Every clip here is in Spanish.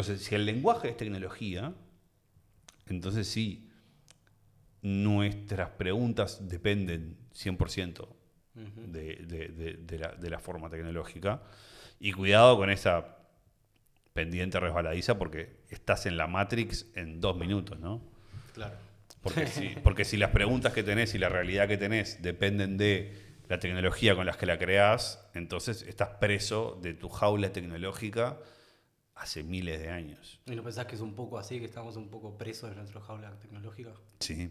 Entonces, si el lenguaje es tecnología, entonces sí, nuestras preguntas dependen 100% de la forma tecnológica. Y cuidado con esa pendiente resbaladiza porque estás en la Matrix en 2 minutos, ¿no? Claro. Porque si las preguntas que tenés y la realidad que tenés dependen de la tecnología con las que la creás, entonces estás preso de tu jaula tecnológica hace miles de años. ¿Y no pensás que es un poco así, que estamos un poco presos de nuestra jaula tecnológica? Sí,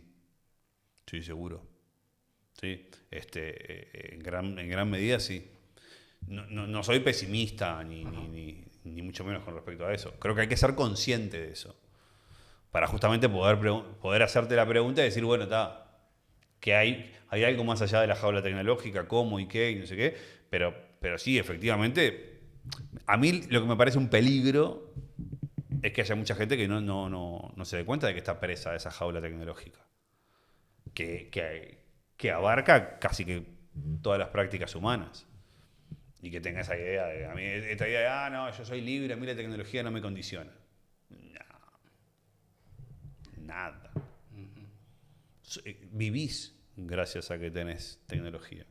sí, seguro. Sí, en gran medida sí. No soy pesimista ni mucho menos con respecto a eso. Creo que hay que ser consciente de eso para justamente poder hacerte la pregunta y decir, bueno, que hay algo más allá de la jaula tecnológica, cómo y qué y no sé qué, pero sí, efectivamente, a mí lo que me parece un peligro es que haya mucha gente que no se dé cuenta de que está presa de esa jaula tecnológica, que abarca casi que todas las prácticas humanas. Y que tenga esa idea a mí esta idea de, no, yo soy libre, a mí la tecnología no me condiciona. No, nada. Vivís gracias a que tenés tecnología.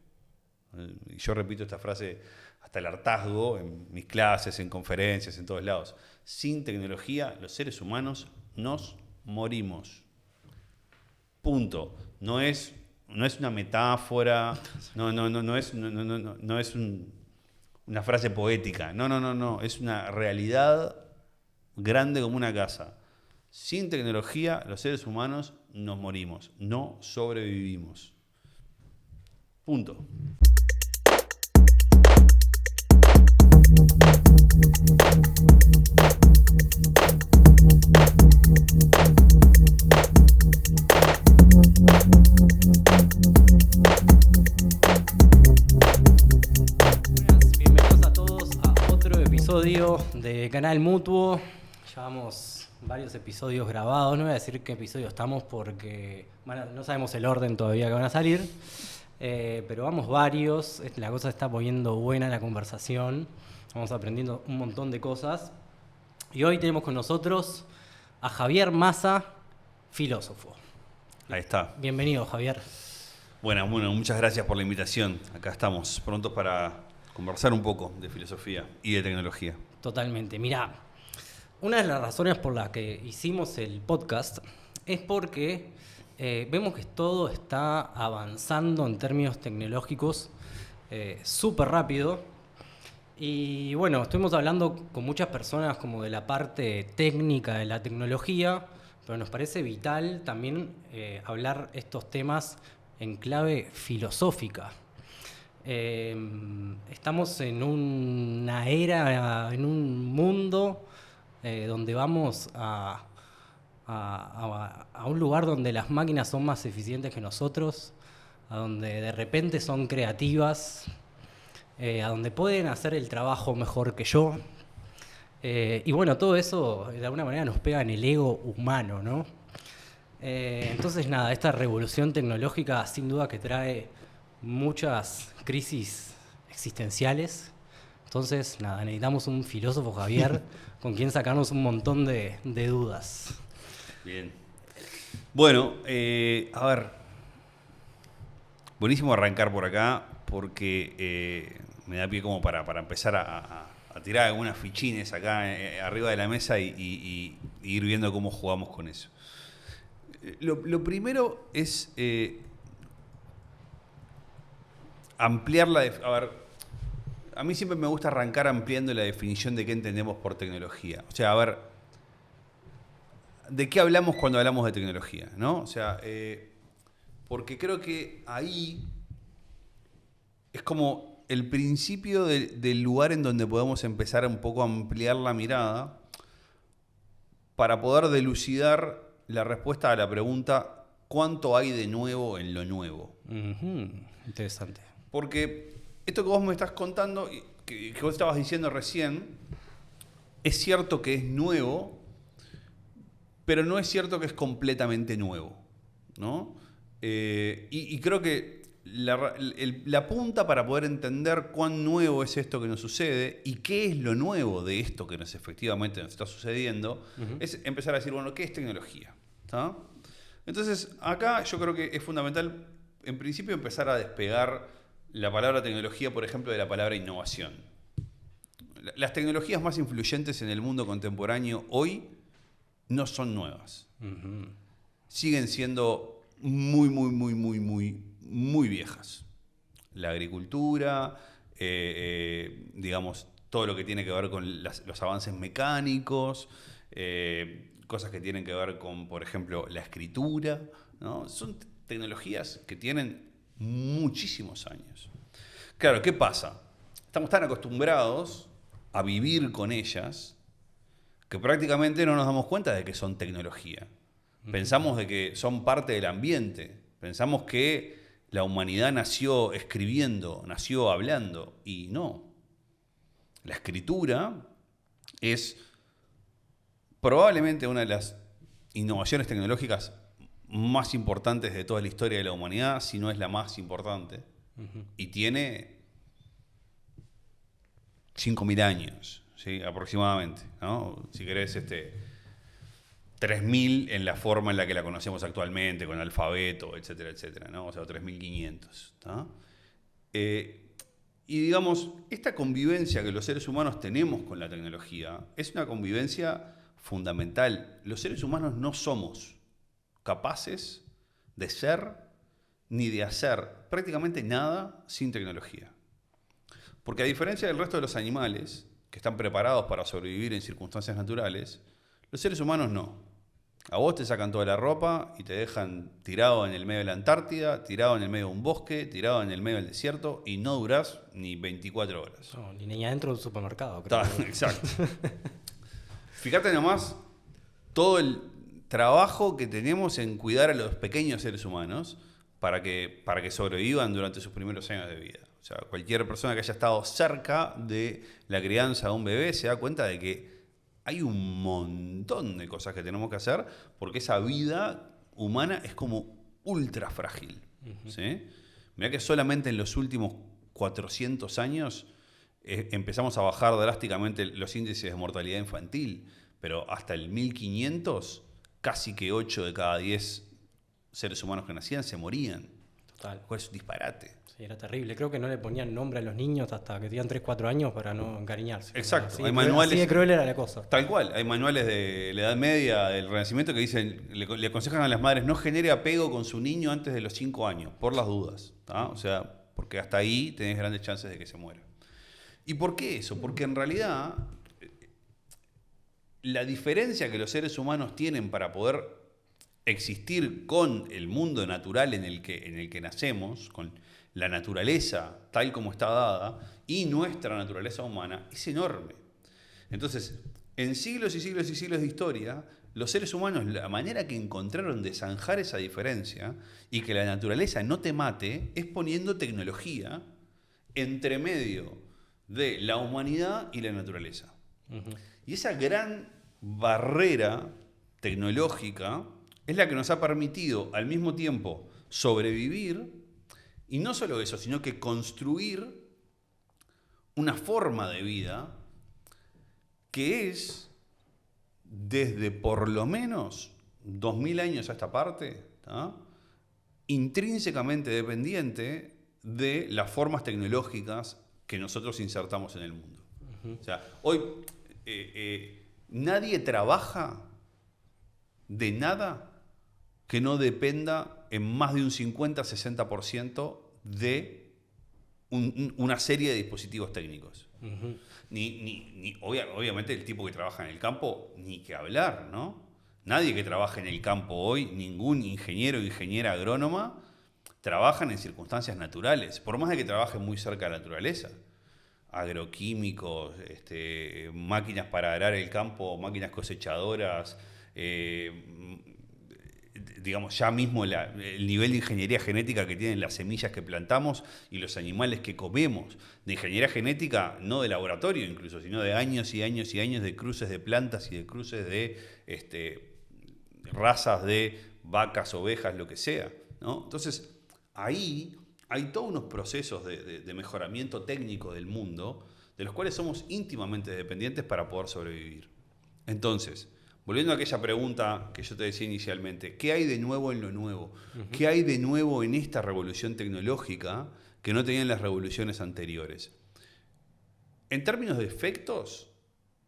Y yo repito esta frase hasta el hartazgo en mis clases, en conferencias, en todos lados. Sin tecnología, los seres humanos nos morimos. Punto. No es una metáfora, no es una frase poética. No. Es una realidad grande como una casa. Sin tecnología, los seres humanos nos morimos. No sobrevivimos. Punto. Bienvenidos a todos a otro episodio de Canal Mutuo. Llevamos varios episodios grabados, no voy a decir qué episodio estamos porque no sabemos el orden todavía que van a salir, pero vamos varios, la cosa se está poniendo buena la conversación, vamos aprendiendo un montón de cosas y hoy tenemos con nosotros a Javier Massa, filósofo. Ahí está. Bienvenido, Javier. Bueno, muchas gracias por la invitación. Acá estamos, prontos para conversar un poco de filosofía y de tecnología. Totalmente. Mirá, una de las razones por las que hicimos el podcast es porque vemos que todo está avanzando en términos tecnológicos súper rápido. Y bueno, estuvimos hablando con muchas personas como de la parte técnica de la tecnología, pero nos parece vital también hablar estos temas en clave filosófica. Estamos en una era, en un mundo donde vamos a un lugar donde las máquinas son más eficientes que nosotros, a donde de repente son creativas, a donde pueden hacer el trabajo mejor que yo. Y bueno, todo eso de alguna manera nos pega en el ego humano, ¿no? Entonces nada, esta revolución tecnológica sin duda que trae muchas crisis existenciales. Entonces nada, necesitamos un filósofo, Javier, con quien sacarnos un montón de dudas. Bien. Bueno, a ver, buenísimo arrancar por acá porque me da pie como para empezar a tirar algunas fichines acá arriba de la mesa y ir viendo cómo jugamos con eso. Lo primero es ampliar a ver, a mí siempre me gusta arrancar ampliando la definición de qué entendemos por tecnología. O sea, a ver, ¿de qué hablamos cuando hablamos de tecnología? ¿No? O sea, porque creo que ahí es como el principio del lugar en donde podemos empezar un poco a ampliar la mirada para poder dilucidar la respuesta a la pregunta ¿cuánto hay de nuevo en lo nuevo? Interesante. Porque esto que vos me estás contando, que vos estabas diciendo recién, es cierto que es nuevo, pero no es cierto que es completamente nuevo, ¿no? Y creo que la punta para poder entender cuán nuevo es esto que nos sucede y qué es lo nuevo de esto que efectivamente nos está sucediendo, es empezar a decir, bueno, ¿qué es tecnología? ¿Tá? Entonces, acá yo creo que es fundamental, en principio, empezar a despegar la palabra tecnología, por ejemplo, de la palabra innovación. Las tecnologías más influyentes en el mundo contemporáneo hoy no son nuevas. Siguen siendo muy viejas. La agricultura, digamos, todo lo que tiene que ver con los avances mecánicos, cosas que tienen que ver con, por ejemplo, la escritura, ¿no? Son tecnologías que tienen muchísimos años. Claro, ¿qué pasa? Estamos tan acostumbrados a vivir con ellas que prácticamente no nos damos cuenta de que son tecnología. Pensamos de que son parte del ambiente. Pensamos que la humanidad nació escribiendo, nació hablando, y no. La escritura es probablemente una de las innovaciones tecnológicas más importantes de toda la historia de la humanidad, si no es la más importante, y tiene 5.000 años, ¿sí? Aproximadamente, ¿no? Si querés, 3.000 en la forma en la que la conocemos actualmente, con alfabeto, etcétera, etcétera, ¿no? O sea, 3.500. Y digamos, esta convivencia que los seres humanos tenemos con la tecnología es una convivencia fundamental. Los seres humanos no somos capaces de ser ni de hacer prácticamente nada sin tecnología. Porque a diferencia del resto de los animales, que están preparados para sobrevivir en circunstancias naturales, los seres humanos no. A vos te sacan toda la ropa y te dejan tirado en el medio de la Antártida, tirado en el medio de un bosque, tirado en el medio del desierto, y no durás ni 24 horas. No, ni adentro de un supermercado, creo. Exacto. Fíjate nomás todo el trabajo que tenemos en cuidar a los pequeños seres humanos para que sobrevivan durante sus primeros años de vida. O sea, cualquier persona que haya estado cerca de la crianza de un bebé se da cuenta de que hay un montón de cosas que tenemos que hacer porque esa vida humana es como ultra frágil. ¿Sí? Mirá que solamente en los últimos 400 años empezamos a bajar drásticamente los índices de mortalidad infantil, pero hasta el 1500 casi que 8 de cada 10 seres humanos que nacían se morían. Total. Es un disparate. Sí, era terrible. Creo que no le ponían nombre a los niños hasta que tenían 3, 4 años para no encariñarse. Exacto. Así, Hay manuales, así de cruel era la cosa. Tal cual. Hay manuales de la Edad Media, del Renacimiento, que dicen, le aconsejan a las madres no genere apego con su niño antes de los 5 años, por las dudas. O sea, porque hasta ahí tenés grandes chances de que se muera. ¿Y por qué eso? Porque en realidad la diferencia que los seres humanos tienen para poder existir con el mundo natural en el que nacemos, con la naturaleza tal como está dada, y nuestra naturaleza humana, es enorme. Entonces, en siglos y siglos y siglos de historia, los seres humanos, la manera que encontraron de zanjar esa diferencia y que la naturaleza no te mate, es poniendo tecnología entre medio de la humanidad y la naturaleza. Y esa gran barrera tecnológica es la que nos ha permitido al mismo tiempo sobrevivir, y no solo eso, sino que construir una forma de vida que es, desde por lo menos 2000 años a esta parte, intrínsecamente dependiente de las formas tecnológicas que nosotros insertamos en el mundo. O sea, hoy nadie trabaja de nada que no dependa en más de un 50-60% de una serie de dispositivos técnicos. Obviamente el tipo que trabaja en el campo, ni que hablar, ¿no? Nadie que trabaja en el campo hoy, ningún ingeniero o ingeniera agrónoma, trabajan en circunstancias naturales, por más de que trabajen muy cerca de la naturaleza. Agroquímicos, máquinas para arar el campo, máquinas cosechadoras, digamos, ya mismo el nivel de ingeniería genética que tienen las semillas que plantamos y los animales que comemos, de ingeniería genética no de laboratorio incluso, sino de años y años y años de cruces de plantas y de cruces de razas de vacas, ovejas, lo que sea, ¿no? Entonces, ahí, hay todos unos procesos de mejoramiento técnico del mundo de los cuales somos íntimamente dependientes para poder sobrevivir. Entonces, volviendo a aquella pregunta que yo te decía inicialmente, ¿qué hay de nuevo en lo nuevo? ¿Qué hay de nuevo en esta revolución tecnológica que no tenían las revoluciones anteriores? En términos de efectos,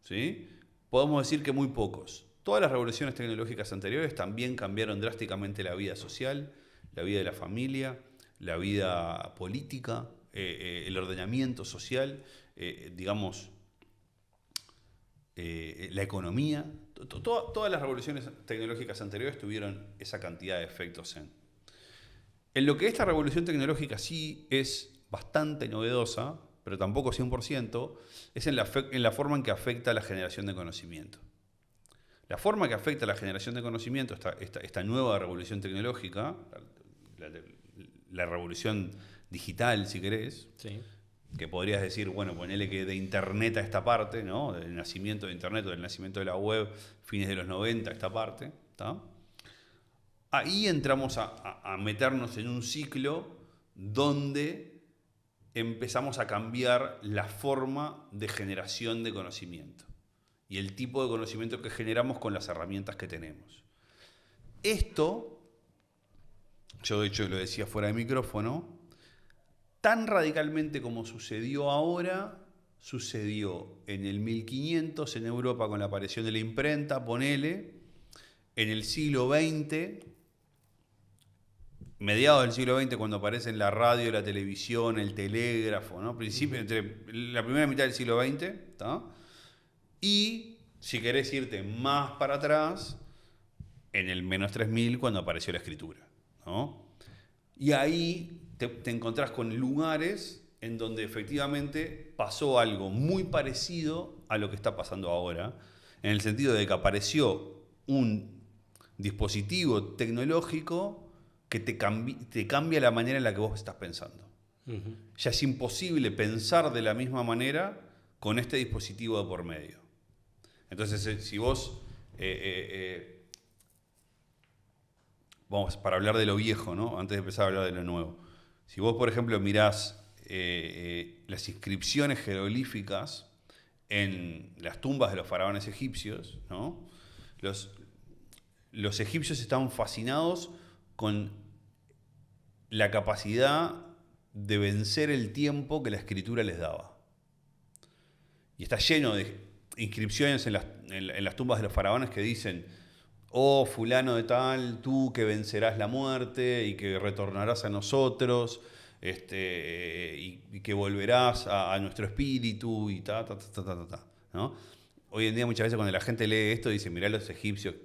¿sí?, podemos decir que muy pocos. Todas las revoluciones tecnológicas anteriores también cambiaron drásticamente la vida social, la vida de la familia, la vida política, el ordenamiento social, digamos, la economía. Todas las revoluciones tecnológicas anteriores tuvieron esa cantidad de efectos en lo que esta revolución tecnológica sí es bastante novedosa, pero tampoco 100%, es en la forma en que afecta a la generación de conocimiento. La forma que afecta a la generación de conocimiento, esta nueva revolución tecnológica, la revolución digital, si querés, Sí. que podrías decir, bueno, ponele que de Internet a esta parte, ¿no?, del nacimiento de Internet o del nacimiento de la web, fines de los 90, esta parte, ¿tá? Ahí entramos a meternos en un ciclo donde empezamos a cambiar la forma de generación de conocimiento y el tipo de conocimiento que generamos con las herramientas que tenemos. Esto, yo de hecho lo decía fuera de micrófono, tan radicalmente como sucedió ahora, sucedió en el 1500 en Europa con la aparición de la imprenta, ponele, en el siglo XX, mediados del siglo XX, cuando aparecen la radio, la televisión, el telégrafo, ¿no? Principio, entre la primera mitad del siglo XX, ¿tá? Y, si querés irte más para atrás, en el menos 3000, cuando apareció la escritura, ¿no? Y ahí te encontrás con lugares en donde efectivamente pasó algo muy parecido a lo que está pasando ahora, en el sentido de que apareció un dispositivo tecnológico que te cambia la manera en la que vos estás pensando. Ya es imposible pensar de la misma manera con este dispositivo de por medio. Entonces, si vos, vamos, para hablar de lo viejo, ¿no?, antes de empezar a hablar de lo nuevo. Si vos, por ejemplo, mirás las inscripciones jeroglíficas en las tumbas de los faraones egipcios, ¿no?, los egipcios estaban fascinados con la capacidad de vencer el tiempo que la escritura les daba. Y está lleno de inscripciones en las tumbas de los faraones que dicen: oh, fulano de tal, tú que vencerás la muerte y que retornarás a nosotros, y que volverás a nuestro espíritu, y ¿no? Hoy en día muchas veces cuando la gente lee esto dice: mirá los egipcios,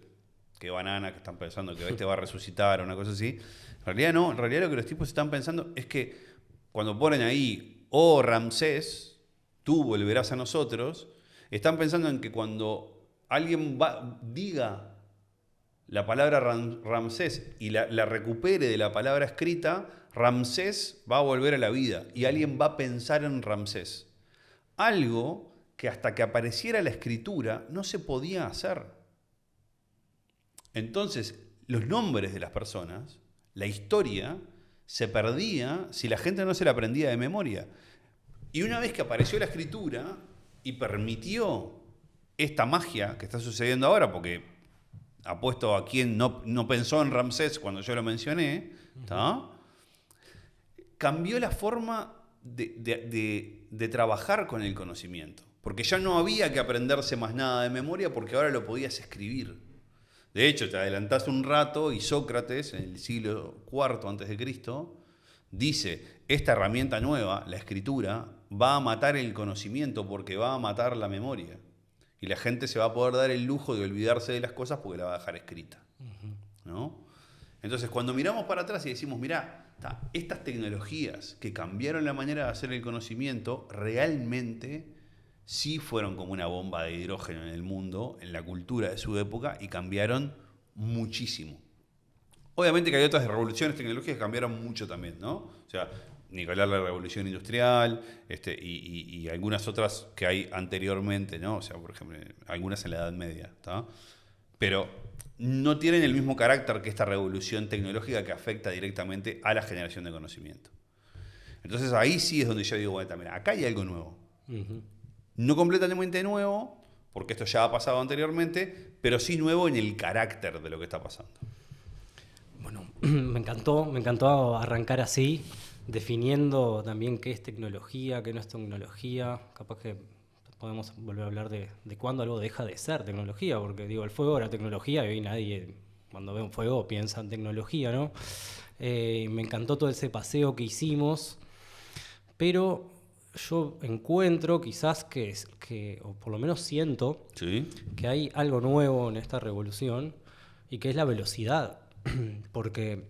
qué banana que están pensando que este va a resucitar o una cosa así. En realidad no, en realidad lo que los tipos están pensando es que cuando ponen ahí, oh Ramsés, tú volverás a nosotros, están pensando en que cuando alguien diga la palabra Ramsés y la recupere de la palabra escrita, Ramsés va a volver a la vida y alguien va a pensar en Ramsés. Algo que hasta que apareciera la escritura no se podía hacer. Entonces, los nombres de las personas, la historia, se perdía si la gente no se la aprendía de memoria. Y una vez que apareció la escritura y permitió esta magia que está sucediendo ahora, porque apuesto a quien no pensó en Ramsés cuando yo lo mencioné, ¿tá?, cambió la forma de trabajar con el conocimiento. Porque ya no había que aprenderse más nada de memoria, porque ahora lo podías escribir. De hecho, te adelantás un rato y Sócrates, en el siglo IV a.C., dice: esta herramienta nueva, la escritura, va a matar el conocimiento porque va a matar la memoria. Y la gente se va a poder dar el lujo de olvidarse de las cosas porque la va a dejar escrita, ¿no? Entonces, cuando miramos para atrás y decimos: mirá, estas tecnologías que cambiaron la manera de hacer el conocimiento, realmente sí fueron como una bomba de hidrógeno en el mundo, en la cultura de su época, y cambiaron muchísimo. Obviamente que hay otras revoluciones tecnológicas que cambiaron mucho también, ¿no? O sea, ni que hablar de la revolución industrial, y algunas otras que hay anteriormente, ¿no? O sea, por ejemplo, algunas en la Edad Media, ¿tá? Pero no tienen el mismo carácter que esta revolución tecnológica que afecta directamente a la generación de conocimiento. Entonces ahí sí es donde yo digo, bueno, mira, acá hay algo nuevo. Ujú. No completamente nuevo, porque esto ya ha pasado anteriormente, pero sí nuevo en el carácter de lo que está pasando. Bueno, me encantó arrancar así, definiendo también qué es tecnología, qué no es tecnología. Capaz que podemos volver a hablar de cuándo algo deja de ser tecnología, porque digo, el fuego era tecnología y hoy nadie, cuando ve un fuego, piensa en tecnología, ¿no? Me encantó todo ese paseo que hicimos, pero yo encuentro quizás o por lo menos siento, ¿Sí? que hay algo nuevo en esta revolución y que es la velocidad. Porque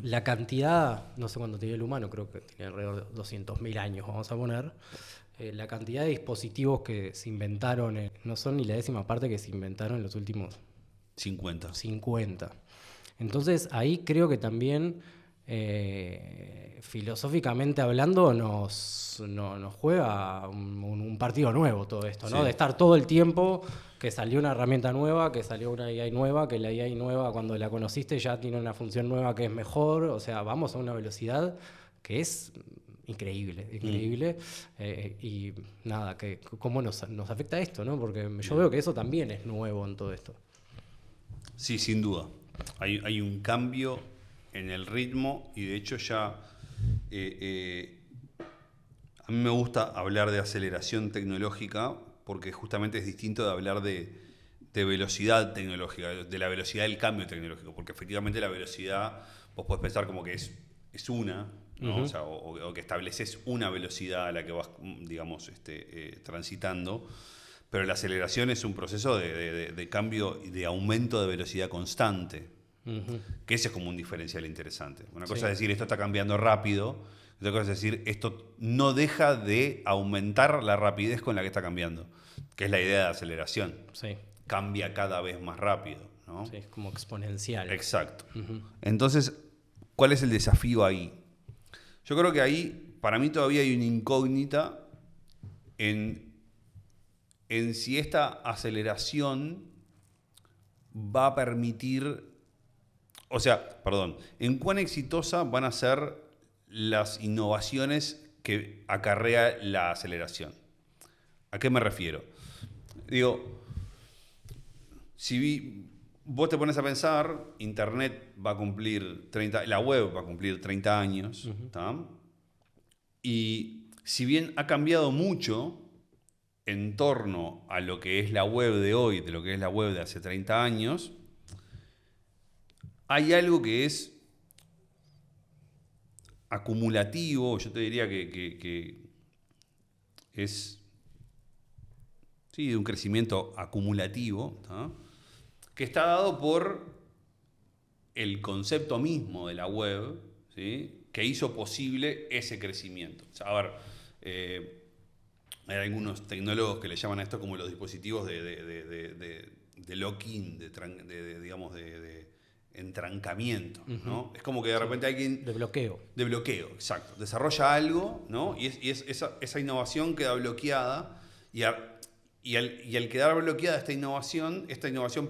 la cantidad, no sé cuánto tiene el humano, creo que tiene alrededor de 200.000 años, vamos a poner. La cantidad de dispositivos que se inventaron no son ni la décima parte que se inventaron en los últimos 50. 50. Entonces ahí creo que también filosóficamente hablando nos juega un partido nuevo todo esto, ¿no? Sí. De estar todo el tiempo que salió una herramienta nueva, que salió una AI nueva, que la AI nueva cuando la conociste ya tiene una función nueva que es mejor, o sea, vamos a una velocidad que es increíble, increíble. Y nada, que cómo nos afecta esto, ¿no? Porque yo veo que eso también es nuevo en todo esto. Sí, sin duda. Hay un cambio en el ritmo y de hecho ya a mí me gusta hablar de aceleración tecnológica porque justamente es distinto de hablar de velocidad tecnológica, de la velocidad del cambio tecnológico, porque efectivamente la velocidad vos podés pensar como que es una, ¿no? Uh-huh. O sea, o que estableces una velocidad a la que vas, digamos, transitando. Pero la aceleración es un proceso de cambio y de aumento de velocidad constante. Uh-huh. Que ese es como un diferencial interesante. Una cosa Sí. es decir, esto está cambiando rápido. Otra cosa es decir, esto no deja de aumentar la rapidez con la que está cambiando. Que es la idea de aceleración. Sí, Cambia cada vez más rápido, ¿no? sí, es como exponencial. Exacto. Uh-huh. Entonces, ¿cuál es el desafío ahí? Yo creo que ahí, para mí todavía hay una incógnita en si esta aceleración va a permitir, o sea, perdón, en cuán exitosa van a ser las innovaciones que acarrea la aceleración. ¿A qué me refiero? Digo, si vos te pones a pensar, Internet va a cumplir 30, la web va a cumplir 30 años, ¿tá? Y si bien ha cambiado mucho en torno a lo que es la web de hoy, de lo que es la web de hace 30 años, hay algo que es acumulativo, yo te diría que es sí, de un crecimiento acumulativo, ¿tá? Que está dado por el concepto mismo de la web, ¿sí? Que hizo posible ese crecimiento. O sea, a ver, hay algunos tecnólogos que le llaman a esto como los dispositivos de lock-in, digamos, de entrancamiento, ¿no? Es como que de repente alguien... De bloqueo. De bloqueo, exacto. Desarrolla algo, ¿no? Y esa innovación queda bloqueada y al quedar bloqueada esta innovación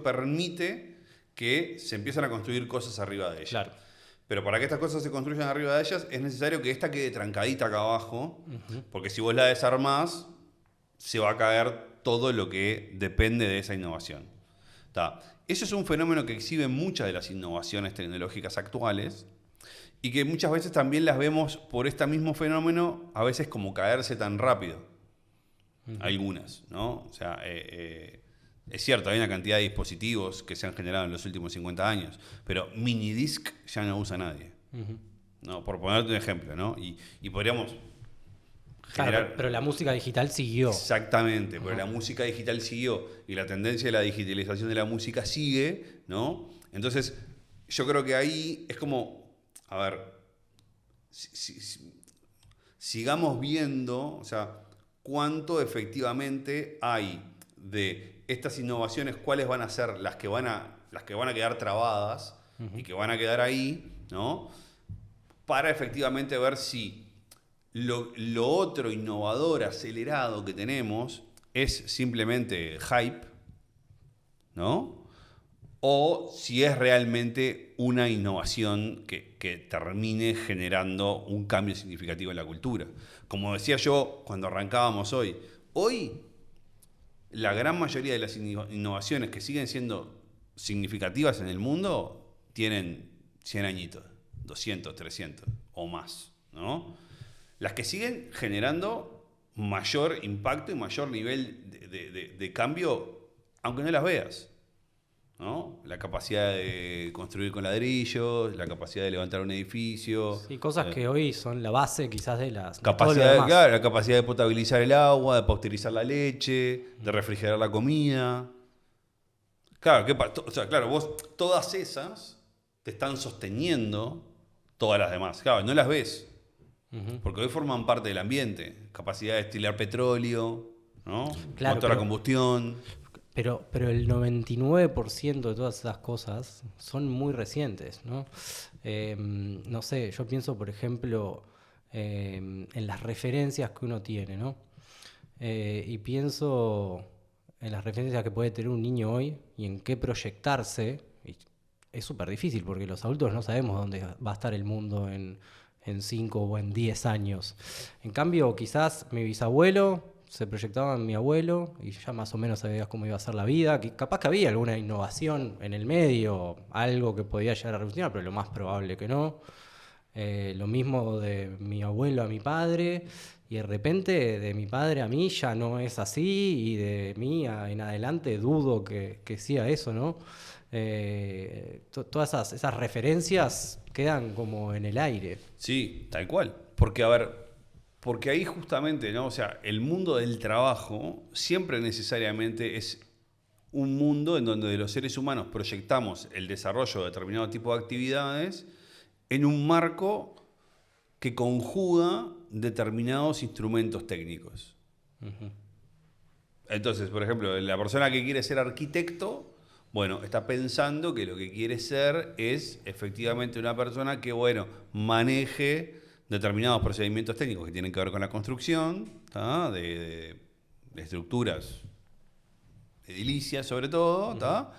permite que se empiecen a construir cosas arriba de ella. Claro. Pero para que estas cosas se construyan arriba de ellas es necesario que esta quede trancadita acá abajo, porque si vos la desarmás, se va a caer todo lo que depende de esa innovación. ¿Tá? Eso es un fenómeno que exhiben muchas de las innovaciones tecnológicas actuales y que muchas veces también las vemos por este mismo fenómeno, a veces como caerse tan rápido. Algunas, ¿no? O sea, es cierto, hay una cantidad de dispositivos que se han generado en los últimos 50 años, pero minidisc ya no usa nadie. ¿No? Por ponerte un ejemplo, ¿no? Y podríamos generar... Claro, pero la música digital siguió. Exactamente, pero la música digital siguió y la tendencia de la digitalización de la música sigue, ¿no? Entonces, yo creo que ahí es como, a ver, sigamos viendo, o sea, cuánto efectivamente hay de estas innovaciones, cuáles van a ser las que van a quedar trabadas y que van a quedar ahí, ¿no? Para efectivamente ver si lo otro innovador, acelerado que tenemos es simplemente hype, ¿no? o si es realmente una innovación que termine generando un cambio significativo en la cultura. Como decía yo cuando arrancábamos hoy la gran mayoría de las innovaciones que siguen siendo significativas en el mundo tienen 100 añitos, 200, 300 o más, ¿no? Las que siguen generando mayor impacto y mayor nivel de cambio, aunque no las veas, ¿no? La capacidad de construir con ladrillos, la capacidad de levantar un edificio. Sí, cosas que hoy son la base quizás de las... Capacidad, claro, la capacidad de potabilizar el agua, de pasteurizar la leche, de refrigerar la comida. Claro, o sea, claro, vos todas esas te están sosteniendo todas las demás. Claro, no las ves, porque hoy forman parte del ambiente. Capacidad de destilar petróleo, ¿no? Claro, Motor a combustión. Pero el 99% de todas esas cosas son muy recientes, ¿no? No sé, yo pienso, por ejemplo, en las referencias que uno tiene, ¿no? Y pienso en las referencias que puede tener un niño hoy y en qué proyectarse. Y es súper difícil porque los adultos no sabemos dónde va a estar el mundo en 5 o en 10 años. En cambio, quizás mi bisabuelo se proyectaba en mi abuelo y ya más o menos sabías cómo iba a ser la vida, que capaz que había alguna innovación en el medio, algo que podía llegar a revolucionar, pero lo más probable que no. Lo mismo de mi abuelo a mi padre, y de repente de mi padre a mí ya no es así, y de mí en adelante dudo que sea eso, ¿no? Todas esas referencias quedan como en el aire. Sí, tal cual. Porque, a ver, porque ahí justamente, ¿no? O sea, el mundo del trabajo siempre necesariamente es un mundo en donde los seres humanos proyectamos el desarrollo de determinado tipo de actividades en un marco que conjuga determinados instrumentos técnicos. Entonces, por ejemplo, la persona que quiere ser arquitecto, bueno, está pensando que lo que quiere ser es efectivamente una persona que, bueno, maneje determinados procedimientos técnicos que tienen que ver con la construcción, ¿tá? De estructuras edilicias sobre todo, ¿tá?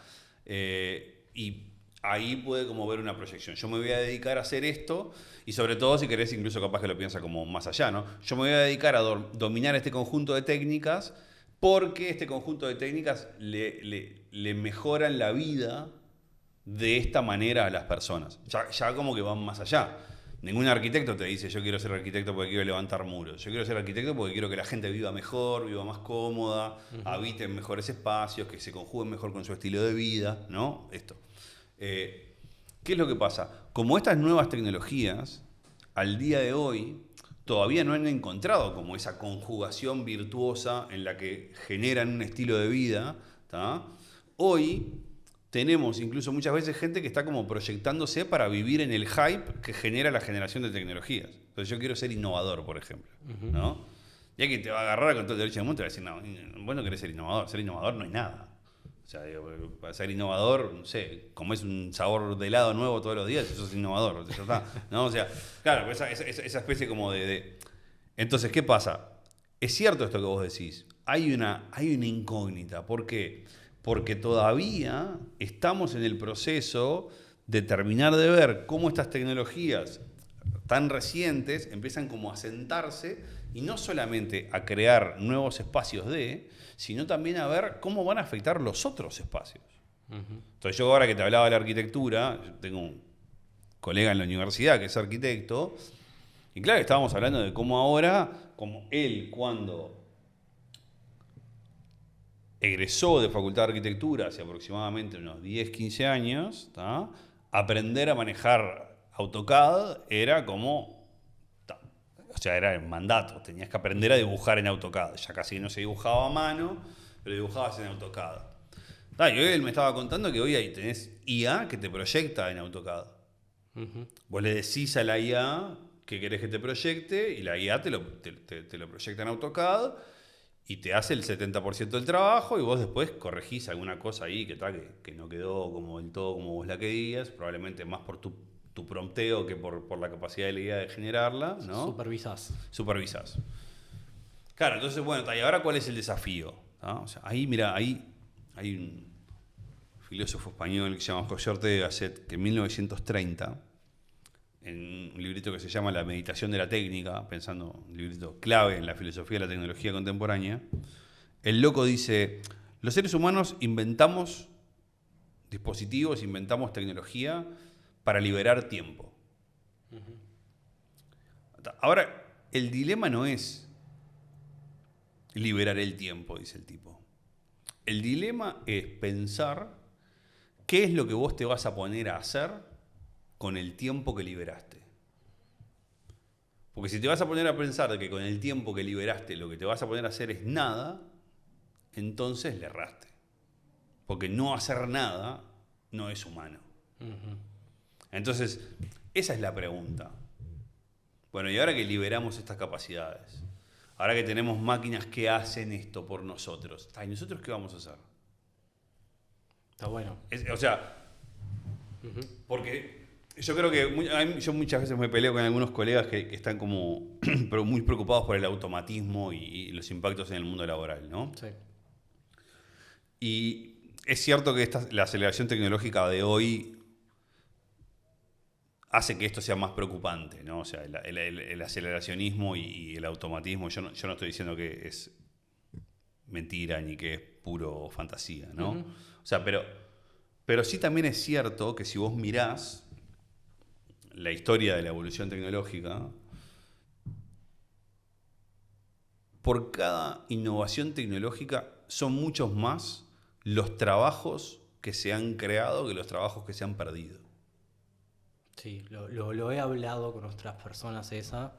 Y ahí puede como ver una proyección. Yo me voy a dedicar a hacer esto, y sobre todo si querés, incluso capaz que lo piensa como más allá, ¿no? Yo me voy a dedicar a dominar este conjunto de técnicas porque este conjunto de técnicas le mejoran la vida de esta manera a las personas. Ya como que van más allá. Ningún arquitecto te dice, yo quiero ser arquitecto porque quiero levantar muros. Yo quiero ser arquitecto porque quiero que la gente viva mejor, viva más cómoda, habite en mejores espacios, que se conjuguen mejor con su estilo de vida, ¿no? Esto. ¿Qué es lo que pasa? Como estas nuevas tecnologías, al día de hoy, todavía no han encontrado como esa conjugación virtuosa en la que generan un estilo de vida, ¿tá? Hoy tenemos incluso muchas veces gente que está como proyectándose para vivir en el hype que genera la generación de tecnologías. Entonces yo quiero ser innovador, por ejemplo, ¿no? Y alguien te va a agarrar con todo el derecho del mundo y te va a decir, no, vos no querés ser innovador no es nada. O sea, para ser innovador, no sé, comés un sabor de helado nuevo todos los días y sos innovador, o sea, ya está, ¿no? O sea, claro, esa especie como de... Entonces, ¿qué pasa? Es cierto esto que vos decís, hay una incógnita. ¿Por qué? Porque todavía estamos en el proceso de terminar de ver cómo estas tecnologías tan recientes empiezan como a sentarse y no solamente a crear nuevos espacios sino también a ver cómo van a afectar los otros espacios. Entonces yo ahora que te hablaba de la arquitectura, yo tengo un colega en la universidad que es arquitecto, y claro, estábamos hablando de cómo ahora, como él cuando egresó de Facultad de Arquitectura hace aproximadamente unos 10, 15 años, ¿tá? Aprender a manejar AutoCAD era como... O sea, era el mandato, tenías que aprender a dibujar en AutoCAD. Ya casi no se dibujaba a mano, pero dibujabas en AutoCAD. Y él me estaba contando que hoy ahí tenés IA que te proyecta en AutoCAD. Vos le decís a la IA que querés que te proyecte y la IA te lo proyecta en AutoCAD y te hace el 70% del trabajo y vos después corregís alguna cosa ahí que no quedó como del todo como vos la querías, probablemente más por tu prompteo que por la capacidad de la idea de generarla, ¿no? Supervisás. Claro, entonces, bueno, ¿y ahora cuál es el desafío? ¿Ah? O sea, ahí, mira, ahí hay un filósofo español que se llama José Ortega y Gasset, que en 1930, en un librito que se llama La meditación de la técnica, pensando un librito clave en la filosofía de la tecnología contemporánea, el loco dice, los seres humanos inventamos dispositivos, inventamos tecnología para liberar tiempo. Ahora, el dilema no es liberar el tiempo, dice el tipo. El dilema es pensar qué es lo que vos te vas a poner a hacer con el tiempo que liberaste. Porque si te vas a poner a pensar que con el tiempo que liberaste lo que te vas a poner a hacer es nada, entonces le erraste. Porque no hacer nada no es humano. Entonces, esa es la pregunta. Bueno, y ahora que liberamos estas capacidades, ahora que tenemos máquinas que hacen esto por nosotros, ¿y nosotros qué vamos a hacer? Está bueno. O sea, porque yo creo que yo muchas veces me peleo con algunos colegas que están como pero muy preocupados por el automatismo y los impactos en el mundo laboral, ¿no? Sí. Y es cierto que la aceleración tecnológica de hoy hace que esto sea más preocupante, ¿no? O sea, el aceleracionismo y el automatismo, yo no estoy diciendo que es mentira ni que es puro fantasía, ¿no? O sea, pero sí también es cierto que si vos mirás la historia de la evolución tecnológica, por cada innovación tecnológica son muchos más los trabajos que se han creado que los trabajos que se han perdido. Sí, lo he hablado con otras personas esa.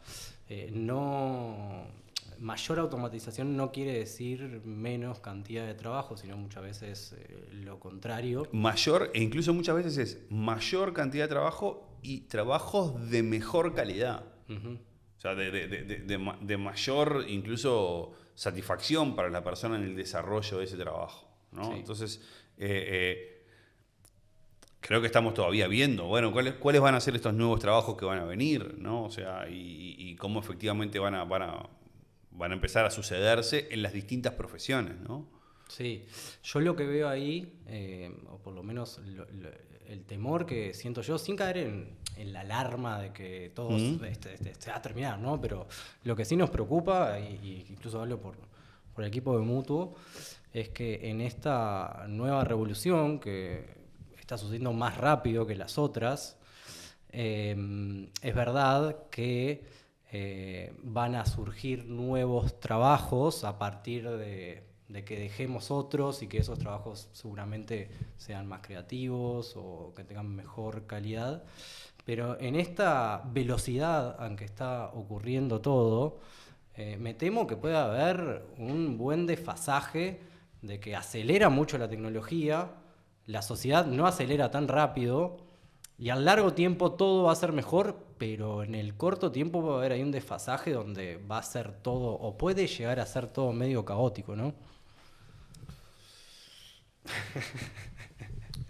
Mayor automatización no quiere decir menos cantidad de trabajo, sino muchas veces lo contrario. Mayor, e incluso muchas veces es mayor cantidad de trabajo y trabajos de mejor calidad. O sea, de mayor incluso satisfacción para la persona en el desarrollo de ese trabajo, ¿no? Sí. Entonces, creo que estamos todavía viendo, bueno, cuáles van a ser estos nuevos trabajos que van a venir, ¿no? O sea, y cómo efectivamente van a empezar a sucederse en las distintas profesiones, ¿no? Sí, yo lo que veo ahí, o por lo menos el temor que siento yo, sin caer en la alarma de que todo se va a terminar, ¿no? Pero lo que sí nos preocupa, y incluso hablo por el equipo de Mutuo, es que en esta nueva revolución que está sucediendo más rápido que las otras, es verdad que van a surgir nuevos trabajos a partir de que dejemos otros y que esos trabajos seguramente sean más creativos o que tengan mejor calidad. Pero en esta velocidad en que está ocurriendo todo, me temo que pueda haber un buen desfasaje de que acelera mucho la tecnología, la sociedad no acelera tan rápido y al largo tiempo todo va a ser mejor, pero en el corto tiempo va a haber ahí un desfasaje donde va a ser todo, o puede llegar a ser todo medio caótico, ¿no?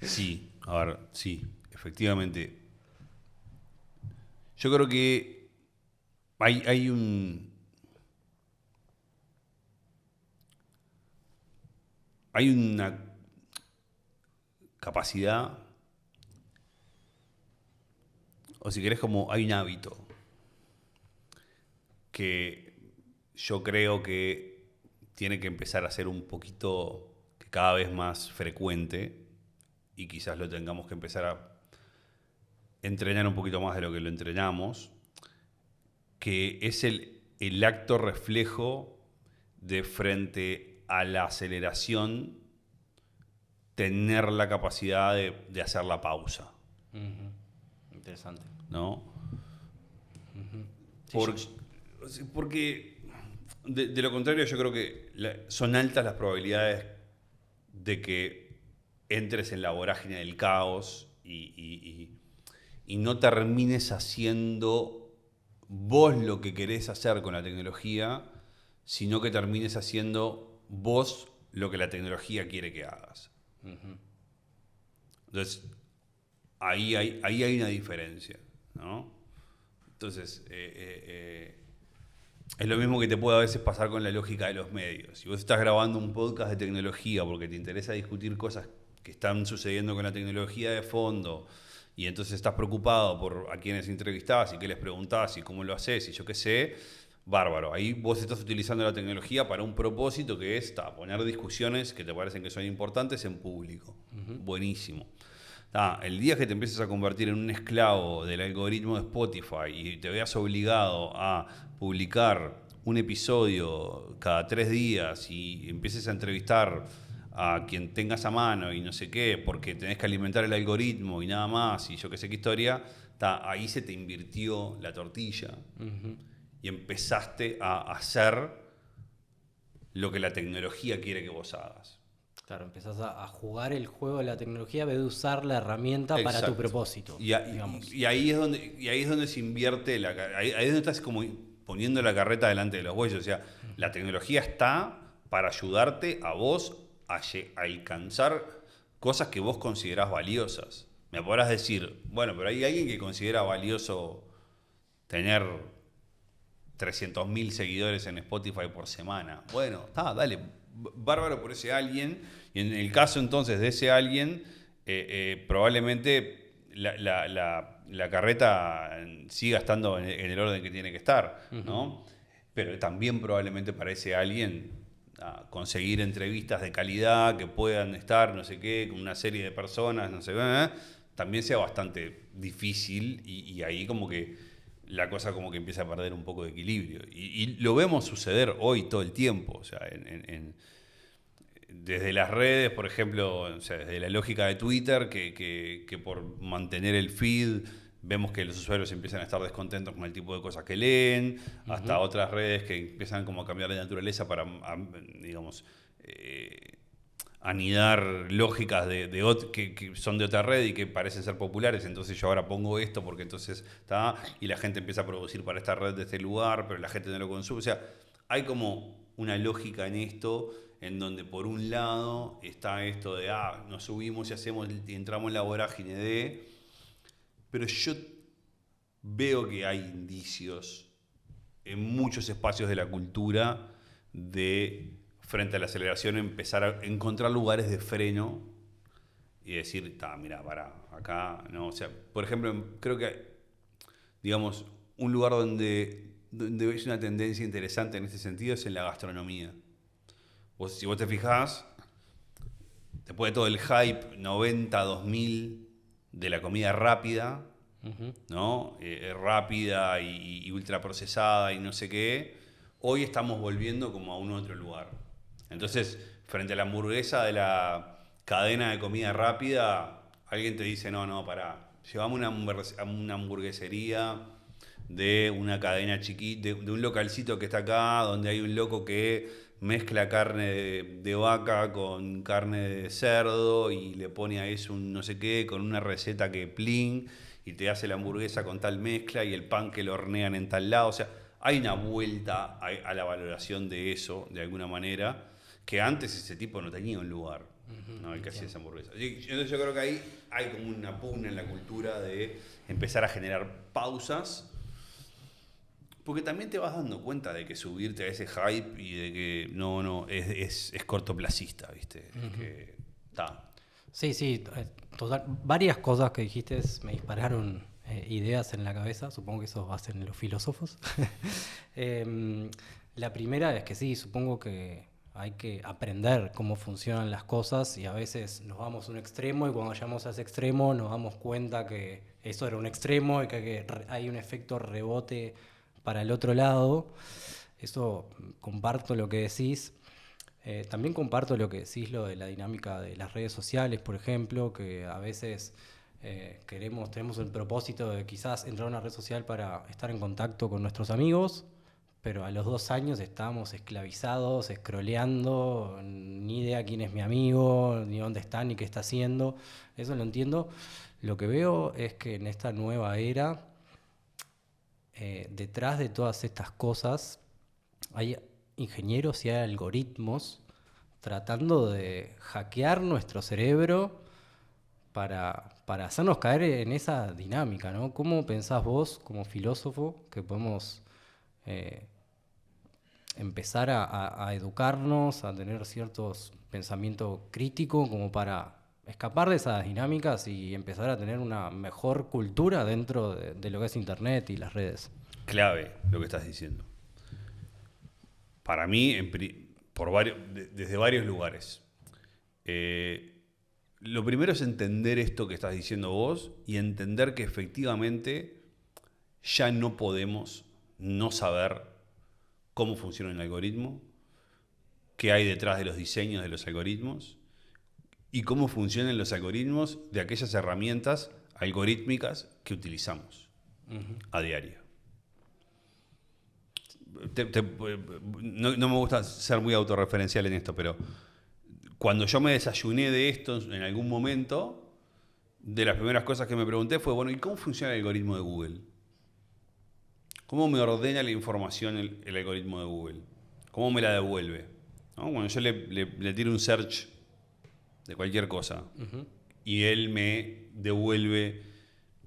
Sí, a ver, sí, efectivamente. Yo creo que hay una capacidad, o si querés, como hay un hábito que yo creo que tiene que empezar a ser un poquito, que cada vez más frecuente, y quizás lo tengamos que empezar a entrenar un poquito más de lo que lo entrenamos, que es el acto reflejo de frente a la aceleración, tener la capacidad de hacer la pausa. Interesante. ¿No? Sí, Porque de lo contrario yo creo que son altas las probabilidades de que entres en la vorágine del caos y no termines haciendo vos lo que querés hacer con la tecnología, sino que termines haciendo vos lo que la tecnología quiere que hagas. Entonces, ahí hay una diferencia, ¿no? Entonces, es lo mismo que te puede a veces pasar con la lógica de los medios. Si vos estás grabando un podcast de tecnología porque te interesa discutir cosas que están sucediendo con la tecnología de fondo, y entonces estás preocupado por a quiénes entrevistás y qué les preguntás y cómo lo haces y yo qué sé, bárbaro. Ahí vos estás utilizando la tecnología para un propósito que es poner discusiones que te parecen que son importantes en público. Buenísimo. El día que te empieces a convertir en un esclavo del algoritmo de Spotify y te veas obligado a publicar un episodio cada 3 días y empieces a entrevistar a quien tengas a mano y no sé qué, porque tenés que alimentar el algoritmo y nada más, y yo qué sé qué historia, ahí se te invirtió la tortilla y empezaste a hacer lo que la tecnología quiere que vos hagas. Claro, empezás a jugar el juego de la tecnología en vez de usar la herramienta para tu Exacto. propósito, digamos. Y ahí es donde se invierte, ahí es donde estás como poniendo la carreta delante de los bueyes. O sea, la tecnología está para ayudarte a vos a alcanzar cosas que vos considerás valiosas. Me podrás decir, bueno, pero hay alguien que considera valioso tener 300.000 seguidores en Spotify por semana. Bueno, dale, bárbaro por ese alguien. Y en el caso entonces de ese alguien, probablemente la carreta siga estando en el orden que tiene que estar, ¿no? Pero también probablemente para ese alguien conseguir entrevistas de calidad que puedan estar, no sé qué, con una serie de personas, no sé qué, también sea bastante difícil y ahí como que la cosa como que empieza a perder un poco de equilibrio. Y lo vemos suceder hoy todo el tiempo, o sea, desde las redes, por ejemplo, o sea, desde la lógica de Twitter, que por mantener el feed vemos que los usuarios empiezan a estar descontentos con el tipo de cosas que leen, hasta otras redes que empiezan como a cambiar de naturaleza para, digamos, anidar lógicas que son de otra red y que parecen ser populares, entonces yo ahora pongo esto porque entonces está, y la gente empieza a producir para esta red de este lugar, pero la gente no lo consume. O sea, hay como una lógica en esto en donde por un lado está esto de, nos subimos y hacemos y entramos en la vorágine de... Pero yo veo que hay indicios en muchos espacios de la cultura de, frente a la aceleración, empezar a encontrar lugares de freno y decir, mira, para acá, no, o sea, por ejemplo, creo que, digamos, un lugar donde ves una tendencia interesante en este sentido es en la gastronomía. Si vos te fijás, después de todo el hype 90-2000 de la comida rápida, ¿no? Rápida y ultraprocesada y no sé qué, hoy estamos volviendo como a un otro lugar. Entonces, frente a la hamburguesa de la cadena de comida rápida, alguien te dice, no, pará, llevamos a una hamburguesería de una cadena chiquita, de un localcito que está acá, donde hay un loco que mezcla carne de vaca con carne de cerdo y le pone a eso un no sé qué, con una receta que plin, y te hace la hamburguesa con tal mezcla y el pan que lo hornean en tal lado. O sea, hay una vuelta a la valoración de eso, de alguna manera, que antes ese tipo no tenía un lugar, ¿no? El que hacía esa hamburguesa. Entonces yo creo que ahí hay como una pugna en la cultura de empezar a generar pausas, porque también te vas dando cuenta de que subirte a ese hype y de que no, es cortoplacista, ¿viste? Que Sí, total. Varias cosas que dijiste me dispararon ideas en la cabeza. Supongo que eso hacen los filósofos. La primera es que sí, supongo que hay que aprender cómo funcionan las cosas y a veces nos vamos a un extremo y cuando llegamos a ese extremo nos damos cuenta que eso era un extremo y que hay un efecto rebote para el otro lado. Eso comparto lo que decís. También comparto lo que decís, lo de la dinámica de las redes sociales, por ejemplo, que a veces tenemos el propósito de quizás entrar a una red social para estar en contacto con nuestros amigos, pero a los 2 años estamos esclavizados, scrolleando, ni idea quién es mi amigo, ni dónde está, ni qué está haciendo. Eso lo entiendo. Lo que veo es que en esta nueva era, detrás de todas estas cosas, hay ingenieros y hay algoritmos tratando de hackear nuestro cerebro para hacernos caer en esa dinámica, ¿no? ¿Cómo pensás vos, como filósofo, que podemos empezar a educarnos, a tener ciertos pensamiento crítico como para escapar de esas dinámicas y empezar a tener una mejor cultura dentro de lo que es Internet y las redes. Clave lo que estás diciendo. Para mí, desde varios lugares. Lo primero es entender esto que estás diciendo vos y entender que efectivamente ya no podemos no saber cómo funciona el algoritmo, qué hay detrás de los diseños de los algoritmos y cómo funcionan los algoritmos de aquellas herramientas algorítmicas que utilizamos a diario. No me gusta ser muy autorreferencial en esto, pero cuando yo me desayuné de esto en algún momento, de las primeras cosas que me pregunté fue, bueno, ¿y cómo funciona el algoritmo de Google? ¿Cómo me ordena la información el algoritmo de Google? ¿Cómo me la devuelve? ¿No? Cuando yo le tiro un search de cualquier cosa y él me devuelve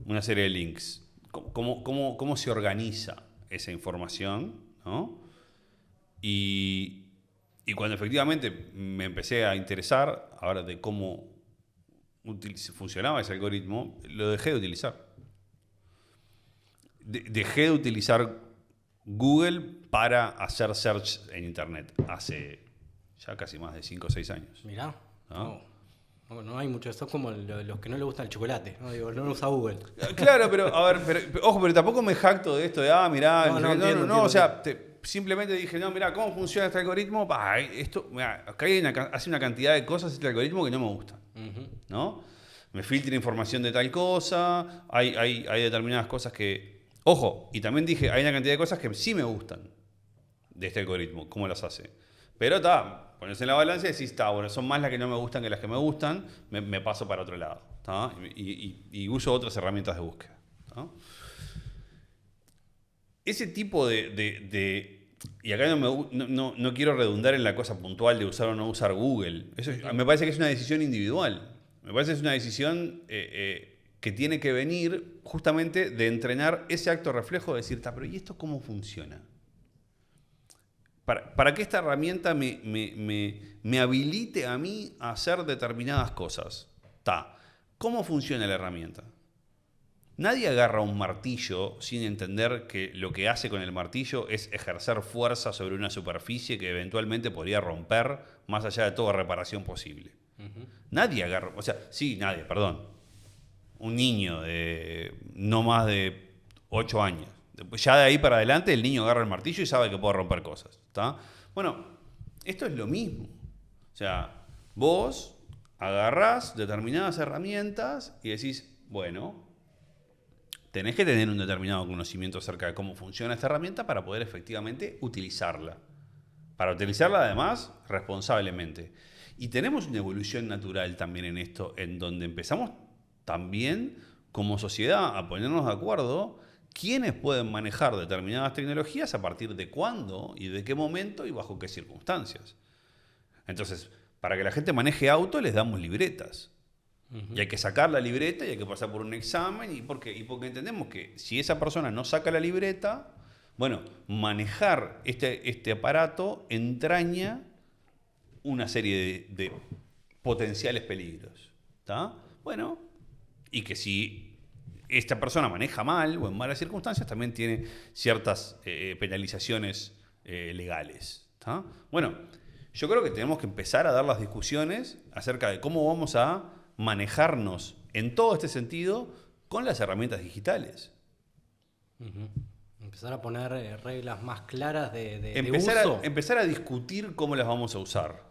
una serie de links, ¿cómo se organiza esa información? ¿No? Y cuando efectivamente me empecé a interesar ahora de cómo funcionaba ese algoritmo, lo dejé de utilizar. Dejé de utilizar Google para hacer search en Internet hace ya casi más de 5 o 6 años. Mirá, no hay mucho. Eso es como los que no les gusta el chocolate. No, digo, no usa Google. Claro, pero a ver, ojo, pero tampoco me jacto de esto de, mirá, entiendo. O sea, simplemente dije, no, mirá, ¿cómo funciona este algoritmo? Mirá, acá hace una cantidad de cosas este algoritmo que no me gustan, ¿no? Me filtra información de tal cosa, hay determinadas cosas que... Ojo, y también dije, hay una cantidad de cosas que sí me gustan de este algoritmo, cómo las hace. Pero pones en la balanza y decís, bueno, son más las que no me gustan que las que me gustan, me paso para otro lado, y uso otras herramientas de búsqueda. Ese tipo y acá no quiero redundar en la cosa puntual de usar o no usar Google. Eso me parece que es una decisión individual. Me parece que es una decisión que tiene que venir justamente de entrenar ese acto reflejo de decir, pero ¿y esto cómo funciona? Para que esta herramienta me habilite a mí a hacer determinadas cosas. ¿Cómo funciona la herramienta? Nadie agarra un martillo sin entender que lo que hace con el martillo es ejercer fuerza sobre una superficie que eventualmente podría romper más allá de toda reparación posible. Nadie agarra, nadie, perdón. Un niño de no más de 8 años. Ya de ahí para adelante el niño agarra el martillo y sabe que puede romper cosas. Bueno, esto es lo mismo. O sea, vos agarrás determinadas herramientas y decís, bueno, tenés que tener un determinado conocimiento acerca de cómo funciona esta herramienta para poder efectivamente utilizarla. Para utilizarla además responsablemente. Y tenemos una evolución natural también en esto, en donde empezamos también como sociedad a ponernos de acuerdo quiénes pueden manejar determinadas tecnologías a partir de cuándo y de qué momento y bajo qué circunstancias. Entonces, para que la gente maneje auto les damos libretas. Y hay que sacar la libreta y hay que pasar por un examen. ¿Y por qué? Y porque entendemos que si esa persona no saca la libreta, bueno, manejar este aparato entraña una serie de potenciales peligros. Bueno, y que si esta persona maneja mal o en malas circunstancias, también tiene ciertas penalizaciones legales. Bueno, yo creo que tenemos que empezar a dar las discusiones acerca de cómo vamos a manejarnos en todo este sentido con las herramientas digitales. Empezar a poner reglas más claras de uso. Empezar a discutir cómo las vamos a usar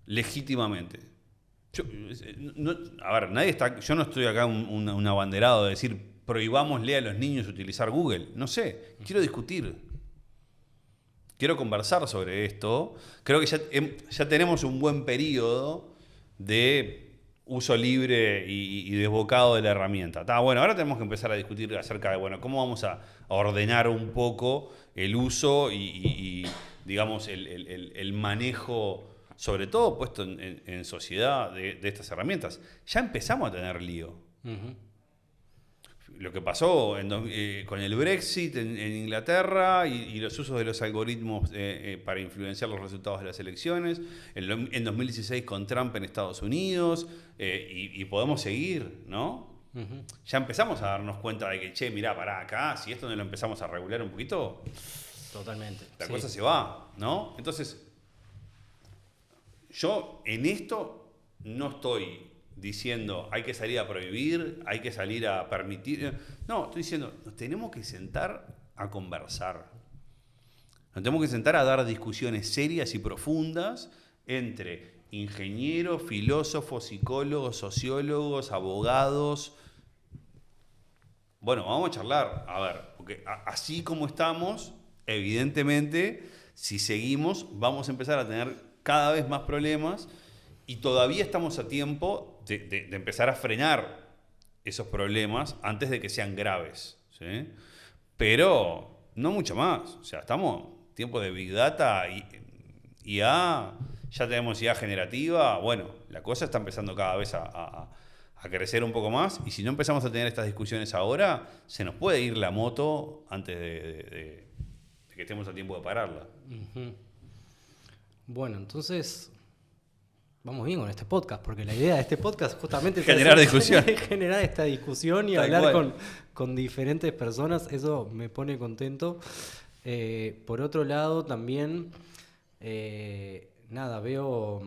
legítimamente. Yo no estoy acá un abanderado de decir prohibámosle a los niños utilizar Google. No sé, quiero discutir. Quiero conversar sobre esto. Creo que ya tenemos un buen periodo de uso libre y desbocado de la herramienta. Bueno, ahora tenemos que empezar a discutir acerca de cómo vamos a ordenar un poco el uso y digamos, el manejo, sobre todo puesto en sociedad, de estas herramientas. Ya empezamos a tener lío. lo que pasó con el Brexit en Inglaterra y los usos de los algoritmos para influenciar los resultados de las elecciones, en 2016 con Trump en Estados Unidos, y podemos seguir, ¿no? Ujú. Ya empezamos a darnos cuenta de que, che, mirá, pará, acá, si esto no lo empezamos a regular un poquito, Totalmente. la Sí. cosa se va, ¿no? Entonces, yo en esto no estoy diciendo hay que salir a prohibir, hay que salir a permitir. No, estoy diciendo, nos tenemos que sentar a conversar. Nos tenemos que sentar a dar discusiones serias y profundas entre ingenieros, filósofos, psicólogos, sociólogos, abogados. Bueno, vamos a charlar. A ver, porque así como estamos, evidentemente, si seguimos, vamos a empezar a tener cada vez más problemas y todavía estamos a tiempo de empezar a frenar esos problemas antes de que sean graves, ¿sí? Pero no mucho más. O sea, estamos en tiempo de Big Data y IA, ya tenemos IA generativa. Bueno, la cosa está empezando cada vez a crecer un poco más y si no empezamos a tener estas discusiones ahora, se nos puede ir la moto antes de que estemos a tiempo de pararla. Ujú. Bueno, entonces vamos bien con este podcast, porque la idea de este podcast justamente es Generar hacer- discusión. generar esta discusión y Tal hablar cual. con diferentes personas, eso me pone contento. Por otro lado, también, nada, veo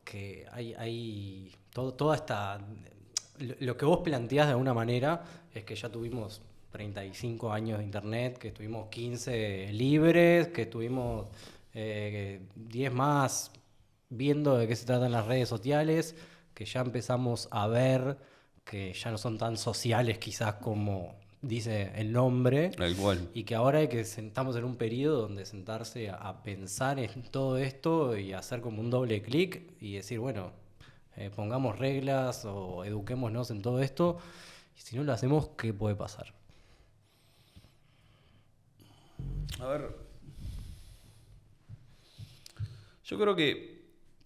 que hay toda esta... Lo que vos planteás de alguna manera es que ya tuvimos 35 años de internet, que tuvimos 15 libres, que tuvimos 10 más viendo de qué se tratan las redes sociales, que ya empezamos a ver que ya no son tan sociales quizás como dice el nombre, Tal cual. y que ahora hay que estamos en un periodo donde sentarse a pensar en todo esto y hacer como un doble clic y decir, bueno, pongamos reglas o eduquémonos en todo esto, y si no lo hacemos, ¿qué puede pasar? A ver, yo creo que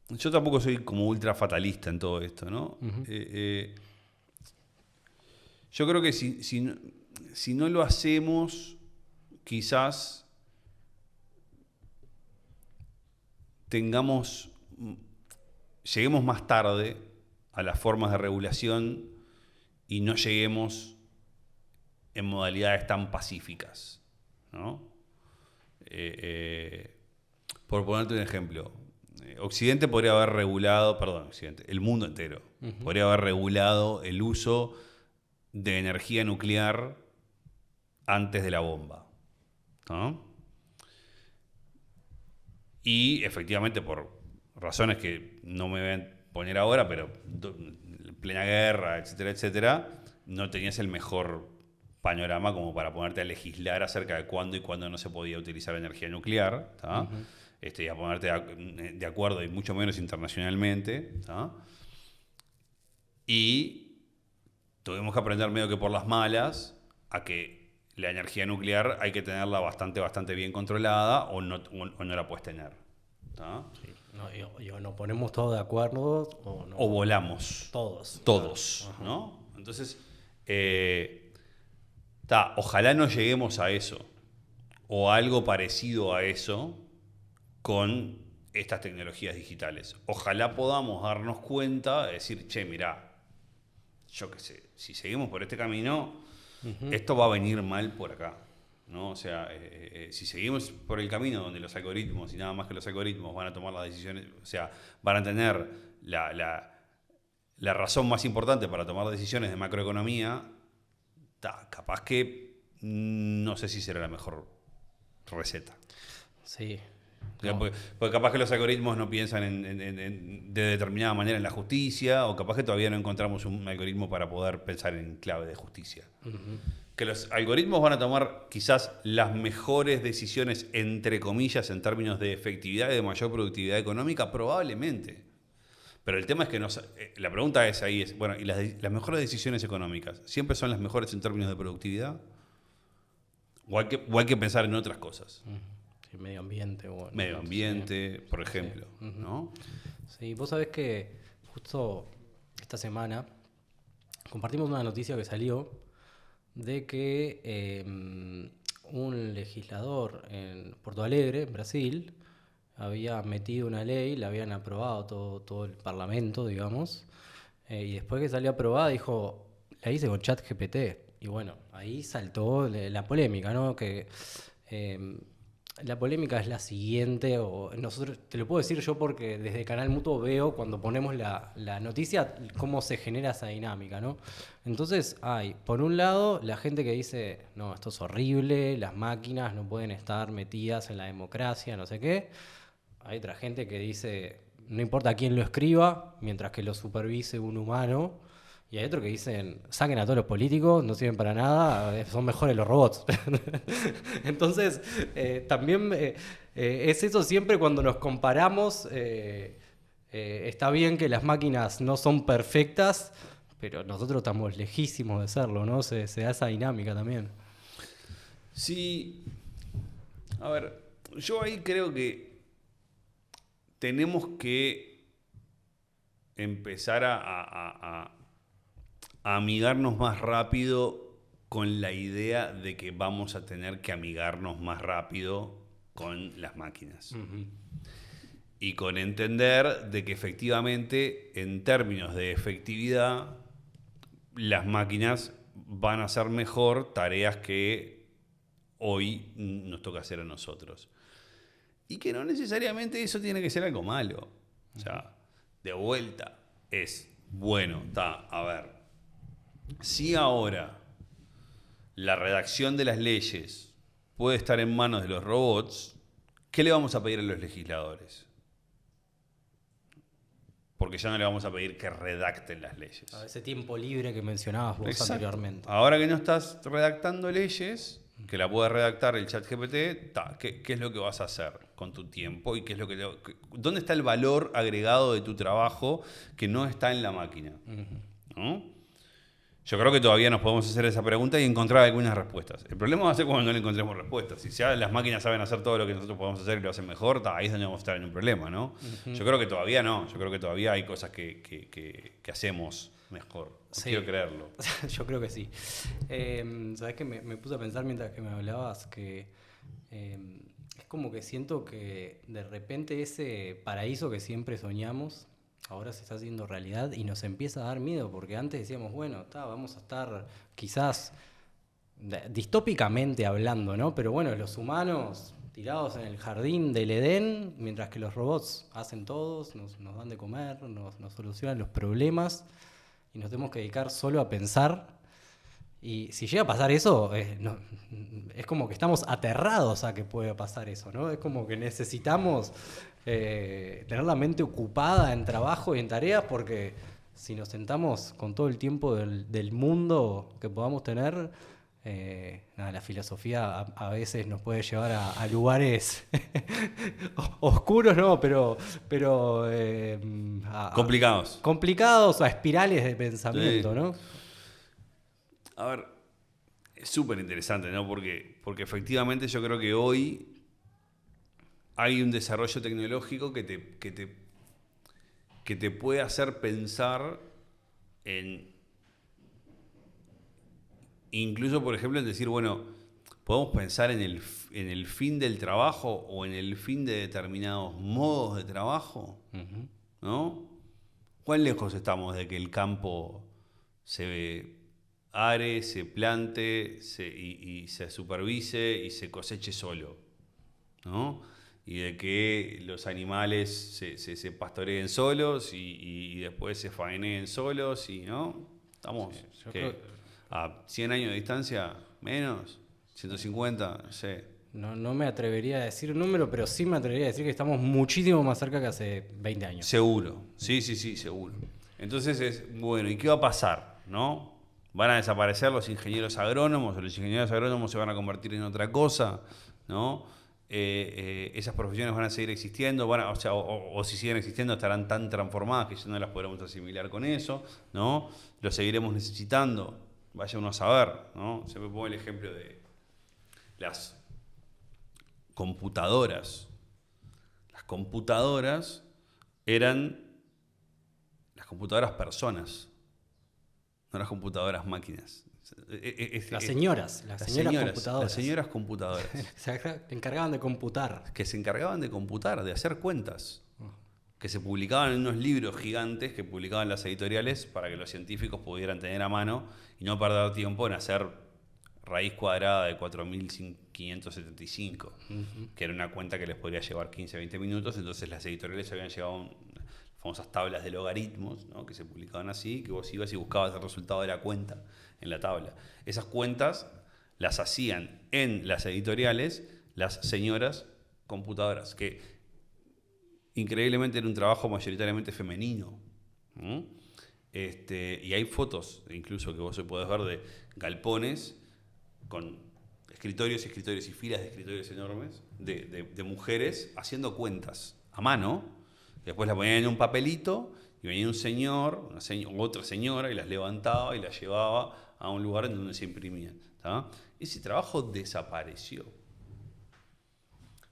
yo tampoco soy como ultra fatalista en todo esto, ¿no? Yo creo que si no lo hacemos, quizás lleguemos más tarde a las formas de regulación y no lleguemos en modalidades tan pacíficas, ¿no? Por ponerte un ejemplo, Occidente podría haber regulado, perdón, Occidente, el mundo entero podría haber regulado el uso de energía nuclear antes de la bomba, ¿no? Y efectivamente, por razones que no me voy a poner ahora, pero plena guerra, etcétera, etcétera, no tenías el mejor panorama como para ponerte a legislar acerca de cuándo y cuándo no se podía utilizar energía nuclear, ¿tá? Y a ponerte de acuerdo, y mucho menos internacionalmente, ¿tá? Y tuvimos que aprender medio que por las malas a que la energía nuclear hay que tenerla bastante bien controlada o no la puedes tener, ¿tá? Sí. No, y o nos ponemos todos de acuerdo o no. O volamos. Todos. Todos, Ajá. ¿no? Entonces, ojalá no lleguemos a eso o algo parecido a eso con estas tecnologías digitales. Ojalá podamos darnos cuenta de decir, che, mirá, yo qué sé, si seguimos por este camino, esto va a venir mal por acá, ¿no? O sea, si seguimos por el camino donde los algoritmos y nada más que los algoritmos van a tomar las decisiones, o sea, van a tener la razón más importante para tomar decisiones de macroeconomía, capaz que no sé si será la mejor receta. Sí. No. Porque capaz que los algoritmos no piensan de determinada manera en la justicia, o capaz que todavía no encontramos un algoritmo para poder pensar en clave de justicia. Que los algoritmos van a tomar quizás las mejores decisiones, entre comillas, en términos de efectividad y de mayor productividad económica, probablemente. Pero el tema es que la pregunta es, bueno, ¿y las mejores decisiones económicas siempre son las mejores en términos de productividad? ¿O hay que pensar en otras cosas? Sí, medio ambiente. Bueno, Medio ambiente, por ejemplo, ¿no? Sí, vos sabés que justo esta semana compartimos una noticia que salió de que un legislador en Porto Alegre, en Brasil, había metido una ley, la habían aprobado todo el parlamento, digamos, y después que salió aprobada dijo, la hice con ChatGPT. Y bueno, ahí saltó la polémica, ¿no? Que eh, la polémica es la siguiente, o nosotros, te lo puedo decir yo porque desde Canal Mutuo veo cuando ponemos la noticia cómo se genera esa dinámica, ¿no? Entonces hay, por un lado, la gente que dice, no, esto es horrible, las máquinas no pueden estar metidas en la democracia, no sé qué. Hay otra gente que dice, no importa quién lo escriba, mientras que lo supervise un humano. Y hay otros que dicen, saquen a todos los políticos, no sirven para nada, son mejores los robots. Entonces, también es eso siempre cuando nos comparamos. Está bien que las máquinas no son perfectas, pero nosotros estamos lejísimos de serlo, ¿no? Se da esa dinámica también. Sí, a ver, yo ahí creo que tenemos que empezar a amigarnos más rápido con la idea de que vamos a tener que amigarnos más rápido con las máquinas. Uh-huh. Y con entender de que efectivamente, en términos de efectividad, las máquinas van a hacer mejor tareas que hoy nos toca hacer a nosotros. Y que no necesariamente eso tiene que ser algo malo. O sea, de vuelta, es, bueno, está, a ver, si ahora la redacción de las leyes puede estar en manos de los robots, ¿qué le vamos a pedir a los legisladores? Porque ya no le vamos a pedir que redacten las leyes. A ese tiempo libre que mencionabas vos Exacto. anteriormente. Ahora que no estás redactando leyes, que la puede redactar el ChatGPT, ¿qué es lo que vas a hacer con tu tiempo? ¿Y qué es lo dónde está el valor agregado de tu trabajo que no está en la máquina? Uh-huh. ¿No? Yo creo que todavía nos podemos hacer esa pregunta y encontrar algunas respuestas. El problema va a ser cuando no le encontremos respuestas. Si ya las máquinas saben hacer todo lo que nosotros podemos hacer y lo hacen mejor, ahí es donde vamos a estar en un problema, ¿no? Uh-huh. Yo creo que todavía no. Yo creo que todavía hay cosas que hacemos mejor. Sí. Quiero creerlo. Yo creo que sí. ¿Sabes qué? Me puse a pensar mientras que me hablabas que es como que siento que de repente ese paraíso que siempre soñamos ahora se está haciendo realidad y nos empieza a dar miedo, porque antes decíamos, bueno, vamos a estar quizás distópicamente hablando, ¿no? Pero bueno, los humanos tirados en el jardín del Edén, mientras que los robots hacen todos, nos dan de comer, nos solucionan los problemas y nos tenemos que dedicar solo a pensar. Y si llega a pasar eso, es como que estamos aterrados a que pueda pasar eso, ¿no? Es como que necesitamos tener la mente ocupada en trabajo y en tareas, porque si nos sentamos con todo el tiempo del mundo que podamos tener, la filosofía a veces nos puede llevar a lugares oscuros, no, pero complicados. Complicados, a espirales de pensamiento, sí. ¿No? A ver, es súper interesante, ¿no? Porque efectivamente yo creo que hoy hay un desarrollo tecnológico que te puede hacer pensar en, incluso por ejemplo en decir, bueno, podemos pensar en el fin del trabajo o en el fin de determinados modos de trabajo, uh-huh. ¿No? ¿Cuán lejos estamos de que el campo se are, se plante y se supervise y se coseche solo, ¿no? Y de que los animales se pastoreen solos y después se faeneen solos, y ¿no? Estamos a 100 años de distancia, menos, 150, no sé. No me atrevería a decir un número, pero sí me atrevería a decir que estamos muchísimo más cerca que hace 20 años. Seguro, sí, seguro. Entonces es, bueno, ¿y qué va a pasar, no? ¿Van a desaparecer los ingenieros agrónomos o los ingenieros agrónomos se van a convertir en otra cosa, ¿no? Esas profesiones van a seguir existiendo, o si siguen existiendo estarán tan transformadas que ya no las podremos asimilar con eso, ¿no? Lo seguiremos necesitando, vaya uno a saber, ¿no? Se me pone el ejemplo de las computadoras. Las computadoras eran las computadoras personas, no las computadoras máquinas. Las señoras computadoras. Las señoras computadoras. Se encargaban de computar. Que se encargaban de computar, de hacer cuentas. Que se publicaban en unos libros gigantes que publicaban las editoriales para que los científicos pudieran tener a mano y no perder tiempo en hacer raíz cuadrada de 4.575, que era una cuenta que les podría llevar 15, 20 minutos. Entonces las editoriales habían llevado famosas tablas de logaritmos, ¿no? Que se publicaban así, que vos ibas y buscabas el resultado de la cuenta en la tabla. Esas cuentas las hacían en las editoriales las señoras computadoras, que increíblemente era un trabajo mayoritariamente femenino. Y hay fotos, incluso que vos podés ver, de galpones con escritorios y escritorios y filas de escritorios enormes de mujeres haciendo cuentas a mano. Después las ponían en un papelito y venía un señor, otra señora, y las levantaba y las llevaba a un lugar en donde se imprimían. ¿Tá? Ese trabajo desapareció.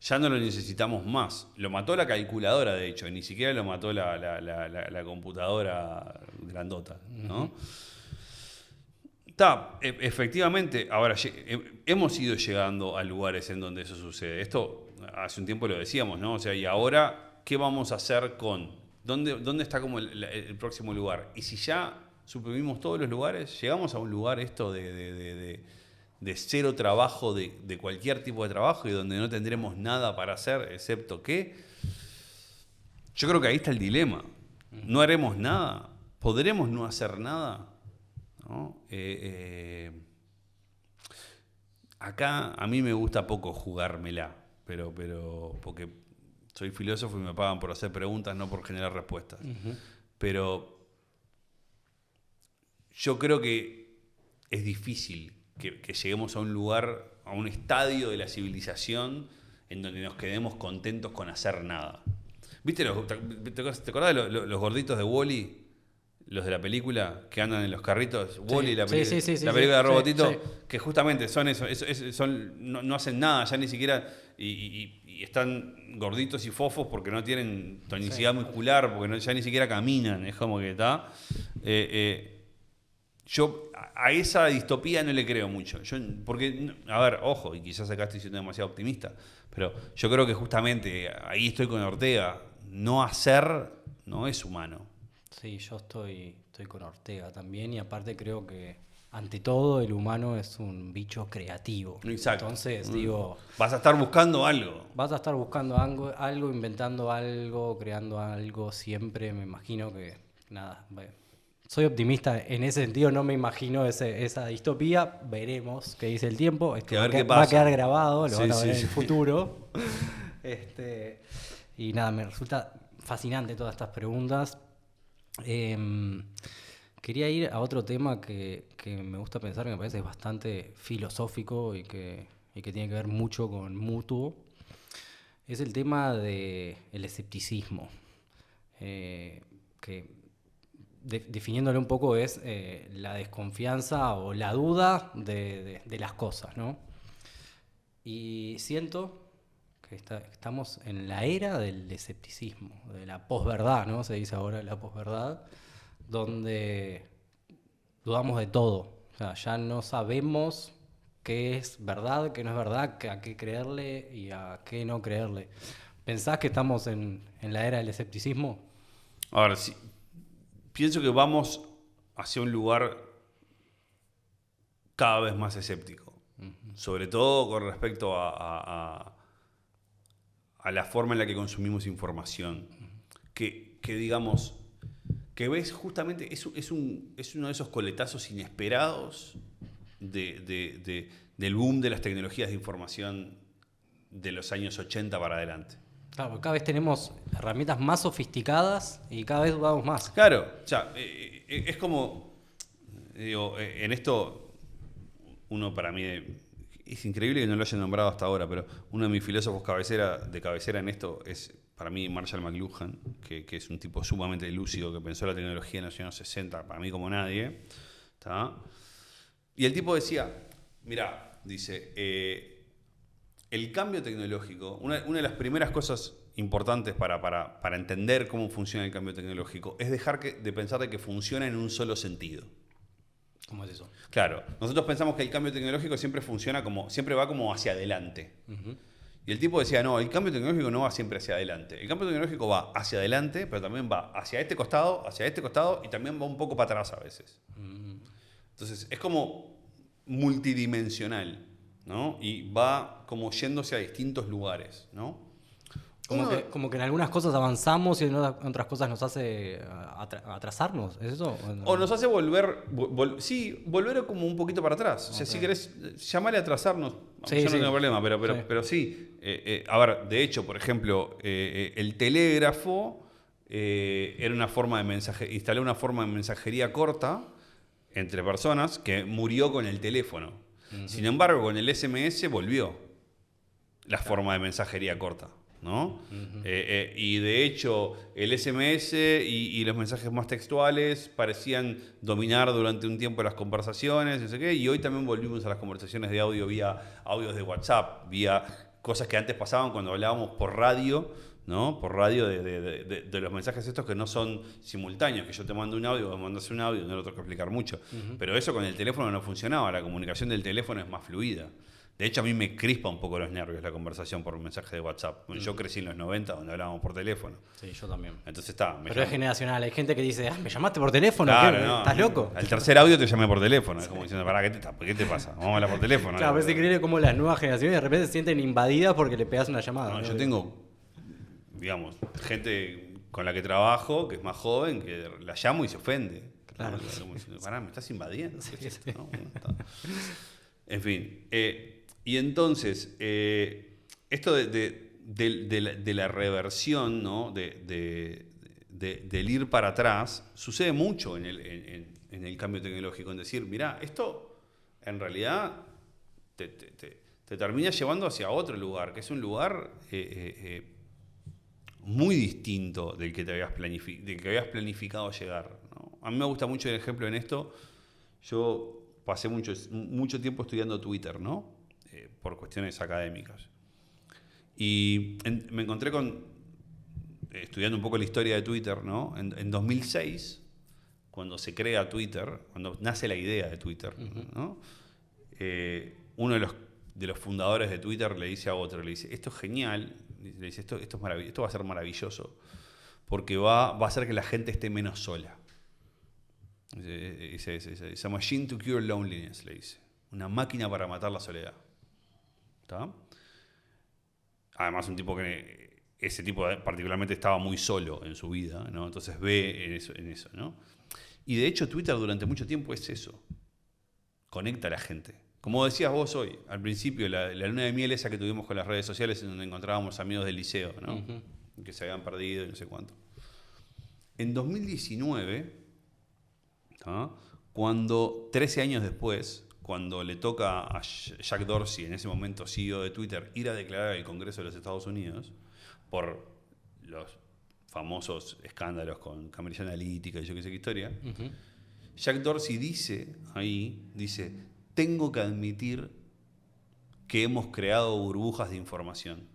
Ya no lo necesitamos más. Lo mató la calculadora, de hecho, ni siquiera lo mató la computadora grandota, ¿no? Efectivamente, ahora hemos ido llegando a lugares en donde eso sucede. Esto hace un tiempo lo decíamos, ¿no? O sea, y ahora, ¿qué vamos a hacer con? ¿Dónde está como el próximo lugar? Y si ya suprimimos todos los lugares, llegamos a un lugar esto de cero trabajo, de cualquier tipo de trabajo, y donde no tendremos nada para hacer, excepto que yo creo que ahí está el dilema. No haremos nada, podremos no hacer nada, ¿no? Acá a mí me gusta poco jugármela, pero porque soy filósofo y me pagan por hacer preguntas, no por generar respuestas. Pero yo creo que es difícil que lleguemos a un lugar, a un estadio de la civilización en donde nos quedemos contentos con hacer nada. ¿Viste? ¿Te acordás de los gorditos de Wall-E? Los de la película que andan en los carritos. Wall-E, la película de Robotito, que justamente son eso, no hacen nada, ya ni siquiera, y están gorditos y fofos porque no tienen tonicidad muscular, porque ya ni siquiera caminan, es como que está. Yo a esa distopía no le creo mucho. Porque, a ver, ojo, y quizás acá estoy siendo demasiado optimista, pero yo creo que justamente ahí estoy con Ortega. No hacer no es humano. Sí, yo estoy con Ortega también, y aparte creo que ante todo el humano es un bicho creativo. Exacto. Entonces, digo... Vas a estar buscando algo. Vas a estar buscando algo, inventando algo, creando algo siempre. Me imagino que, nada, soy optimista en ese sentido, no me imagino esa distopía. Veremos qué dice el tiempo. Esto va a quedar grabado, lo van a ver en el futuro. Y nada, me resulta fascinante todas estas preguntas. Quería ir a otro tema que me gusta pensar, que me parece bastante filosófico y que tiene que ver mucho con mutuo. Es el tema del escepticismo, que definiéndolo un poco es la desconfianza o la duda de las cosas, ¿no? Y siento que estamos en la era del escepticismo, de la posverdad, ¿no? Se dice ahora la posverdad, donde dudamos de todo. O sea, ya no sabemos qué es verdad, qué no es verdad, a qué creerle y a qué no creerle. ¿Pensás que estamos en la era del escepticismo? Ahora, sí, pienso que vamos hacia un lugar cada vez más escéptico. Sobre todo con respecto a la forma en la que consumimos información. Que digamos, que ves justamente, es uno de esos coletazos inesperados del boom de las tecnologías de información de los años 80 para adelante. Claro, porque cada vez tenemos herramientas más sofisticadas y cada vez dudamos más. Claro, o sea, es como, digo, en esto, uno para mí, es increíble que no lo haya nombrado hasta ahora, pero uno de mis filósofos de cabecera en esto es, para mí, Marshall McLuhan, que es un tipo sumamente lúcido que pensó la tecnología en los años 60, para mí como nadie. ¿Tá? Y el tipo decía, mirá, dice, el cambio tecnológico, una de las primeras cosas importantes para entender cómo funciona el cambio tecnológico es dejar de pensar de que funciona en un solo sentido. Claro, nosotros pensamos que el cambio tecnológico siempre va como hacia adelante. Y el tipo decía, no, el cambio tecnológico no va siempre hacia adelante. El cambio tecnológico va hacia adelante, pero también va hacia este costado y también va un poco para atrás a veces. Entonces, es como multidimensional, ¿no? Y va como yéndose a distintos lugares, ¿no? Como que en algunas cosas avanzamos y en otras cosas nos hace atrasarnos, ¿es eso? O nos hace volver como un poquito para atrás. O sea, si querés, llamale a atrasarnos, Sí, yo no sí. tengo problema, Sí. pero sí. A ver, de hecho, por ejemplo, el telégrafo era una forma de instalé una forma de mensajería corta entre personas que murió con el teléfono. Sin embargo, con el SMS volvió la forma de mensajería corta, ¿no? Y de hecho, el SMS y los mensajes más textuales parecían dominar durante un tiempo las conversaciones, no sé qué, y hoy también volvimos a las conversaciones de audio vía audios de WhatsApp, vía cosas que antes pasaban cuando hablábamos por radio, ¿no? Por radio de los mensajes estos que no son simultáneos, que yo te mando un audio, vos mandas un audio, no lo tengo que explicar mucho. Pero eso con el teléfono no funcionaba, la comunicación del teléfono es más fluida. De hecho, a mí me crispa un poco los nervios la conversación por mensaje de WhatsApp. Bueno, yo crecí en los 90 donde hablábamos por teléfono. Sí, yo también. Entonces Pero es generacional, hay gente que dice, ¿me llamaste por teléfono? Claro, ¿Qué? no. ¿Estás loco? Al tercer audio te llamé por teléfono. Es como diciendo, pará, ¿qué te pasa? Vamos a hablar por teléfono. Claro, es increíble cómo las nuevas generaciones de repente se sienten invadidas porque le pegas una llamada. No, yo tengo, digamos, gente con la que trabajo, que es más joven, que la llamo y se ofende. Claro. Como diciendo, pará, me estás invadiendo. Sí, ¿Qué es esto? sí. No, está. En fin. Y entonces, esto de la reversión, ¿no? Del ir para atrás, sucede mucho en el cambio tecnológico. En decir, mirá, esto en realidad te termina llevando hacia otro lugar, que es un lugar muy distinto del que habías planificado llegar, ¿no? A mí me gusta mucho el ejemplo en esto. Yo pasé mucho tiempo estudiando Twitter, ¿no? Por cuestiones académicas. Y me encontré estudiando un poco la historia de Twitter, ¿no? En 2006, cuando se crea Twitter, cuando nace la idea de Twitter, ¿no? Uno de los fundadores de Twitter le dice a otro, le dice, esto es genial, le dice, esto es maravilloso, esto va a ser maravilloso, porque va a hacer que la gente esté menos sola. It's a machine to cure loneliness, le dice. Una máquina para matar la soledad. ¿Está? Además, ese tipo particularmente estaba muy solo en su vida, ¿no? Entonces ve en eso, ¿no? Y de hecho Twitter durante mucho tiempo es eso. Conecta a la gente. Como decías vos hoy, al principio, la luna de miel esa que tuvimos con las redes sociales en donde encontrábamos amigos del liceo, ¿no? Que se habían perdido y no sé cuánto. En 2019, ¿no? Cuando 13 años después, cuando le toca a Jack Dorsey, en ese momento CEO de Twitter, ir a declarar al Congreso de los Estados Unidos por los famosos escándalos con Cambridge Analytica y yo qué sé qué historia, Jack Dorsey dice, tengo que admitir que hemos creado burbujas de información,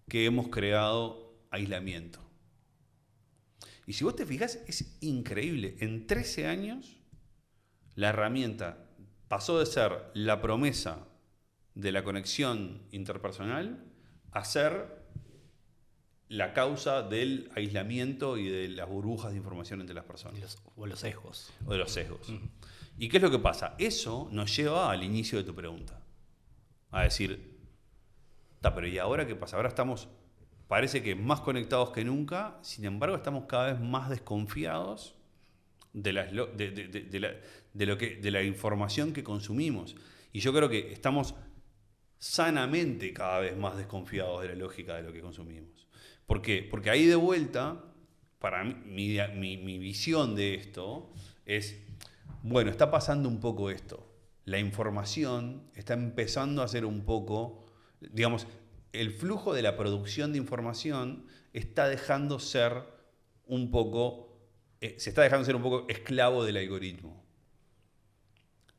que hemos creado aislamiento. Y si vos te fijás, es increíble. En 13 años, la herramienta pasó de ser la promesa de la conexión interpersonal a ser la causa del aislamiento y de las burbujas de información entre las personas. O los sesgos. O de los sesgos. ¿Y qué es lo que pasa? Eso nos lleva al inicio de tu pregunta. A decir, pero ¿y ahora qué pasa? Ahora estamos, parece que más conectados que nunca, sin embargo estamos cada vez más desconfiados de la información que consumimos. Y yo creo que estamos sanamente cada vez más desconfiados de la lógica de lo que consumimos. ¿Por qué? Porque ahí de vuelta, para mí, mi visión de esto es, bueno, está pasando un poco esto. La información está empezando a ser un poco, digamos, el flujo de la producción de información está dejando ser un poco, se está dejando ser un poco esclavo del algoritmo.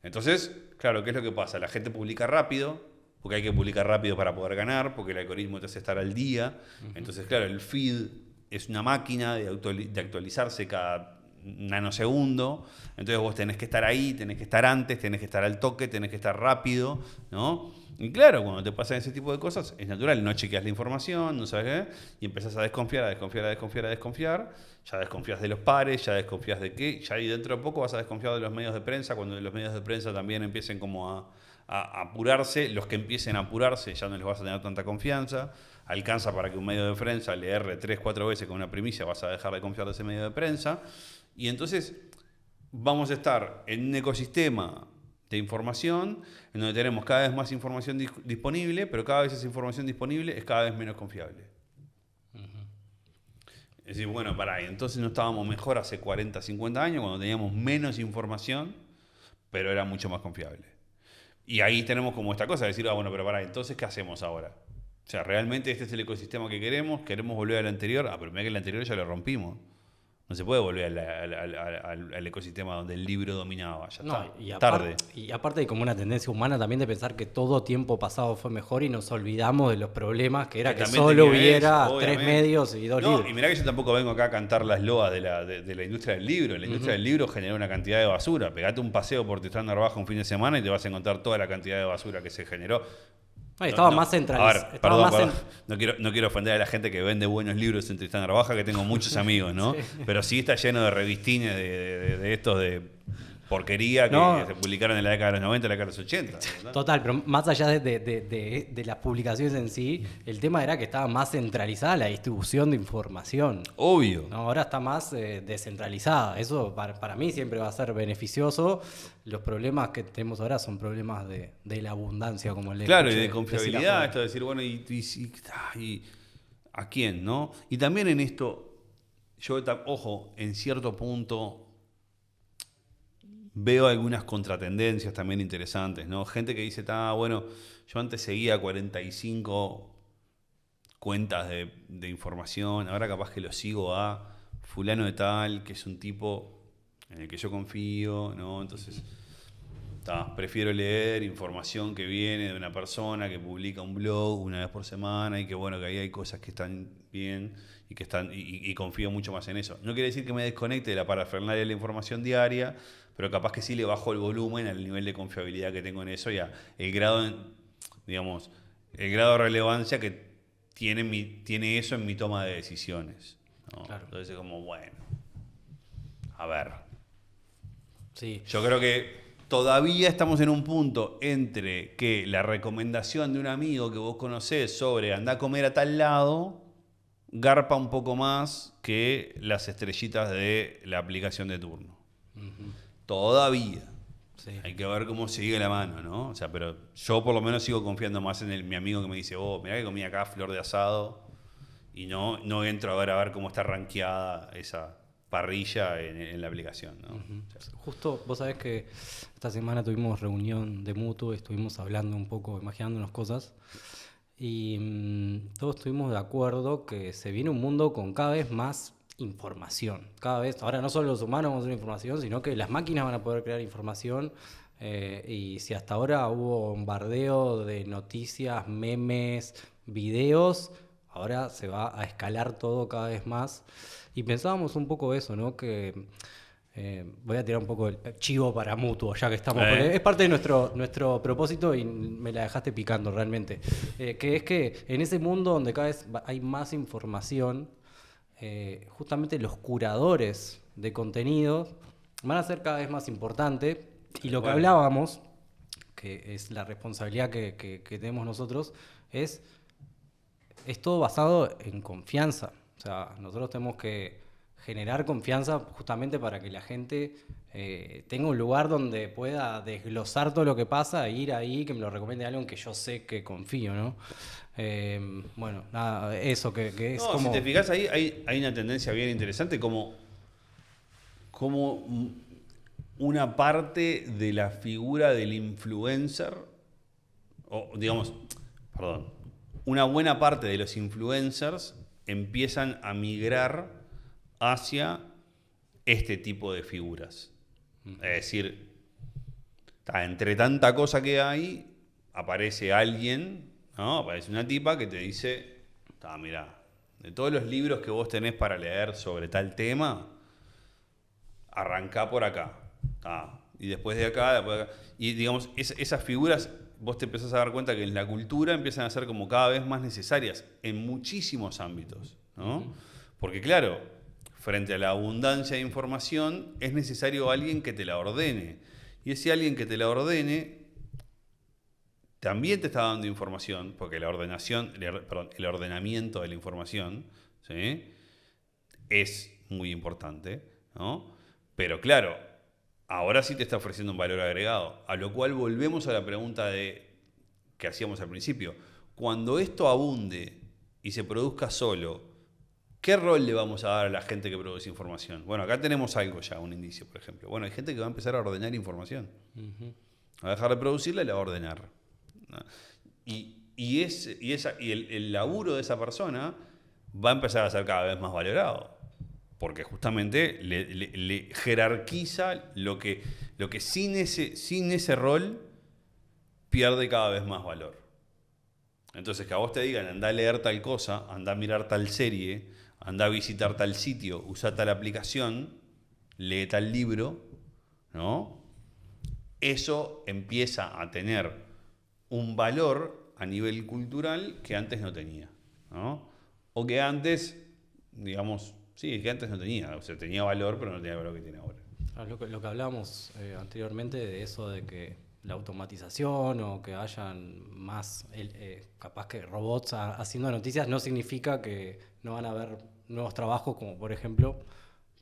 Entonces, claro, ¿qué es lo que pasa? La gente publica rápido, porque hay que publicar rápido para poder ganar, porque el algoritmo te hace estar al día. Entonces, claro, el feed es una máquina de actualizarse cada nanosegundo. Entonces vos tenés que estar ahí, tenés que estar antes, tenés que estar al toque, tenés que estar rápido, ¿no? Y claro, cuando te pasan ese tipo de cosas, es natural, no chequeas la información, no sabes qué, y empezás a desconfiar, a desconfiar, a desconfiar, a desconfiar. Ya desconfías de los pares, ya desconfías de qué, ya ahí dentro de poco vas a desconfiar de los medios de prensa, cuando los medios de prensa también empiecen como a apurarse, los que empiecen a apurarse ya no les vas a tener tanta confianza. Alcanza para que un medio de prensa le erre 3, 4 veces con una primicia, vas a dejar de confiar de ese medio de prensa. Y entonces vamos a estar en un ecosistema de información en donde tenemos cada vez más información disponible, pero cada vez esa información disponible es cada vez menos confiable. Es decir, bueno, entonces no estábamos mejor hace 40, 50 años cuando teníamos menos información, pero era mucho más confiable. Y ahí tenemos como esta cosa de decir, bueno, pero entonces ¿qué hacemos ahora? O sea, ¿realmente este es el ecosistema que queremos? ¿Queremos volver al anterior? Pero mira que el anterior ya lo rompimos. No se puede volver al ecosistema donde el libro dominaba. Ya está. Tarde. Y aparte hay como una tendencia humana también de pensar que todo tiempo pasado fue mejor y nos olvidamos de los problemas que era que solo hubiera 3 medios y 2 libros. Y mirá que yo tampoco vengo acá a cantar las loas de la industria del libro. La industria del libro generó una cantidad de basura. Pegate un paseo por Tristán Narvaja un fin de semana y te vas a encontrar toda la cantidad de basura que se generó. Estaba más centralizado. A ver, perdón. No quiero ofender a la gente que vende buenos libros en Tristán Narvaja, que tengo muchos amigos, ¿no? Sí. Pero sí está lleno de revistines de estos de porquería que se publicaron en la década de los 90, en la década de los 80. ¿no? Total, pero más allá de las publicaciones en sí, el tema era que estaba más centralizada la distribución de información. Obvio. No, ahora está más descentralizada. Eso para mí siempre va a ser beneficioso. Los problemas que tenemos ahora son problemas de la abundancia, como le Claro, y de confiabilidad, esto de decir, bueno, y ¿a quién, no? Y también en esto, yo, ojo, en cierto punto veo algunas contratendencias también interesantes, ¿no? Gente que dice, bueno, yo antes seguía 45 cuentas de información, ahora capaz que lo sigo a fulano de tal, que es un tipo en el que yo confío, ¿no? Entonces, prefiero leer información que viene de una persona que publica un blog una vez por semana y que bueno, que ahí hay cosas que están bien y que están y confío mucho más en eso. No quiere decir que me desconecte de la parafernalia de la información diaria, pero capaz que sí le bajo el volumen al nivel de confiabilidad que tengo en eso y el grado, digamos, el grado de relevancia que tiene eso en mi toma de decisiones, ¿no? Claro. Entonces es como, bueno, a ver. Sí. Yo creo que todavía estamos en un punto entre que la recomendación de un amigo que vos conocés sobre andá a comer a tal lado garpa un poco más que las estrellitas de la aplicación de turno. Todavía. Sí. Hay que ver cómo sigue la mano, ¿no? O sea, pero yo por lo menos sigo confiando más en mi amigo que me dice, mirá que comí acá flor de asado y no entro a ver cómo está rankeada esa parrilla en la aplicación, ¿no? O sea, justo, vos sabés que esta semana tuvimos reunión de Mutuo, estuvimos hablando un poco, imaginándonos cosas y todos estuvimos de acuerdo que se viene un mundo con cada vez más información. Cada vez, ahora no solo los humanos vamos a tener información, sino que las máquinas van a poder crear información y si hasta ahora hubo bombardeo de noticias, memes, videos, ahora se va a escalar todo cada vez más. Y pensábamos un poco eso, ¿no? Que voy a tirar un poco el chivo para Mutuo, ya que estamos. Porque es parte de nuestro propósito y me la dejaste picando realmente. Que es que en ese mundo donde cada vez hay más información, justamente los curadores de contenidos van a ser cada vez más importantes. Y lo que hablábamos, que es la responsabilidad que tenemos nosotros, es todo basado en confianza. O sea, nosotros tenemos que generar confianza justamente para que la gente tenga un lugar donde pueda desglosar todo lo que pasa e ir ahí, que me lo recomiende alguien que yo sé que confío, ¿no? Bueno, nada, eso que es como... Si te fijas ahí, hay una tendencia bien interesante como una parte de la figura del influencer, o digamos, una buena parte de los influencers empiezan a migrar hacia este tipo de figuras. Es decir, entre tanta cosa que hay, aparece alguien, ¿no? Aparece una tipa que te dice, mirá, de todos los libros que vos tenés para leer sobre tal tema, arrancá por acá. Y después de acá, y digamos, esas figuras, vos te empezás a dar cuenta que en la cultura empiezan a ser como cada vez más necesarias en muchísimos ámbitos, ¿no? Porque claro, frente a la abundancia de información, es necesario alguien que te la ordene. Y ese alguien que te la ordene también te está dando información, porque el ordenamiento de la información, ¿sí?, es muy importante, ¿no? Pero claro, ahora sí te está ofreciendo un valor agregado, a lo cual volvemos a la pregunta que hacíamos al principio. Cuando esto abunde y se produzca solo, ¿qué rol le vamos a dar a la gente que produce información? Bueno, acá tenemos algo ya, un indicio, por ejemplo. Bueno, hay gente que va a empezar a ordenar información. Va a dejar de producirla y la va a ordenar, ¿no? Y el laburo de esa persona va a empezar a ser cada vez más valorado. Porque justamente le jerarquiza lo que sin ese rol pierde cada vez más valor. Entonces, que a vos te digan, anda a leer tal cosa, anda a mirar tal serie, anda a visitar tal sitio, usa tal aplicación, lee tal libro, ¿no? Eso empieza a tener un valor a nivel cultural que antes no tenía, ¿no? O que antes, digamos, sí, que antes no tenía. O sea, tenía valor, pero no tenía el valor que tiene ahora. Lo que hablábamos anteriormente de eso de que la automatización o que hayan más, capaz que robots haciendo noticias, no significa que no van a haber nuevos trabajos como, por ejemplo,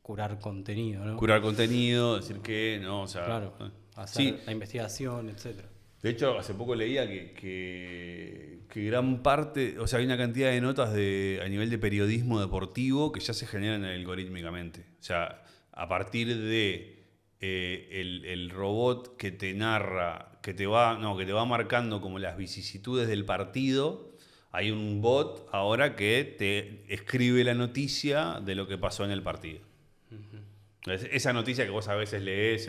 curar contenido, ¿no? Curar contenido, decir que, ¿no? O sea, claro, hacer la investigación, etcétera. De hecho, hace poco leía que gran parte, o sea, hay una cantidad de notas a nivel de periodismo deportivo que ya se generan algorítmicamente. O sea, a partir de el robot que te narra, que te va marcando como las vicisitudes del partido, hay un bot ahora que te escribe la noticia de lo que pasó en el partido. Esa noticia que vos a veces lees,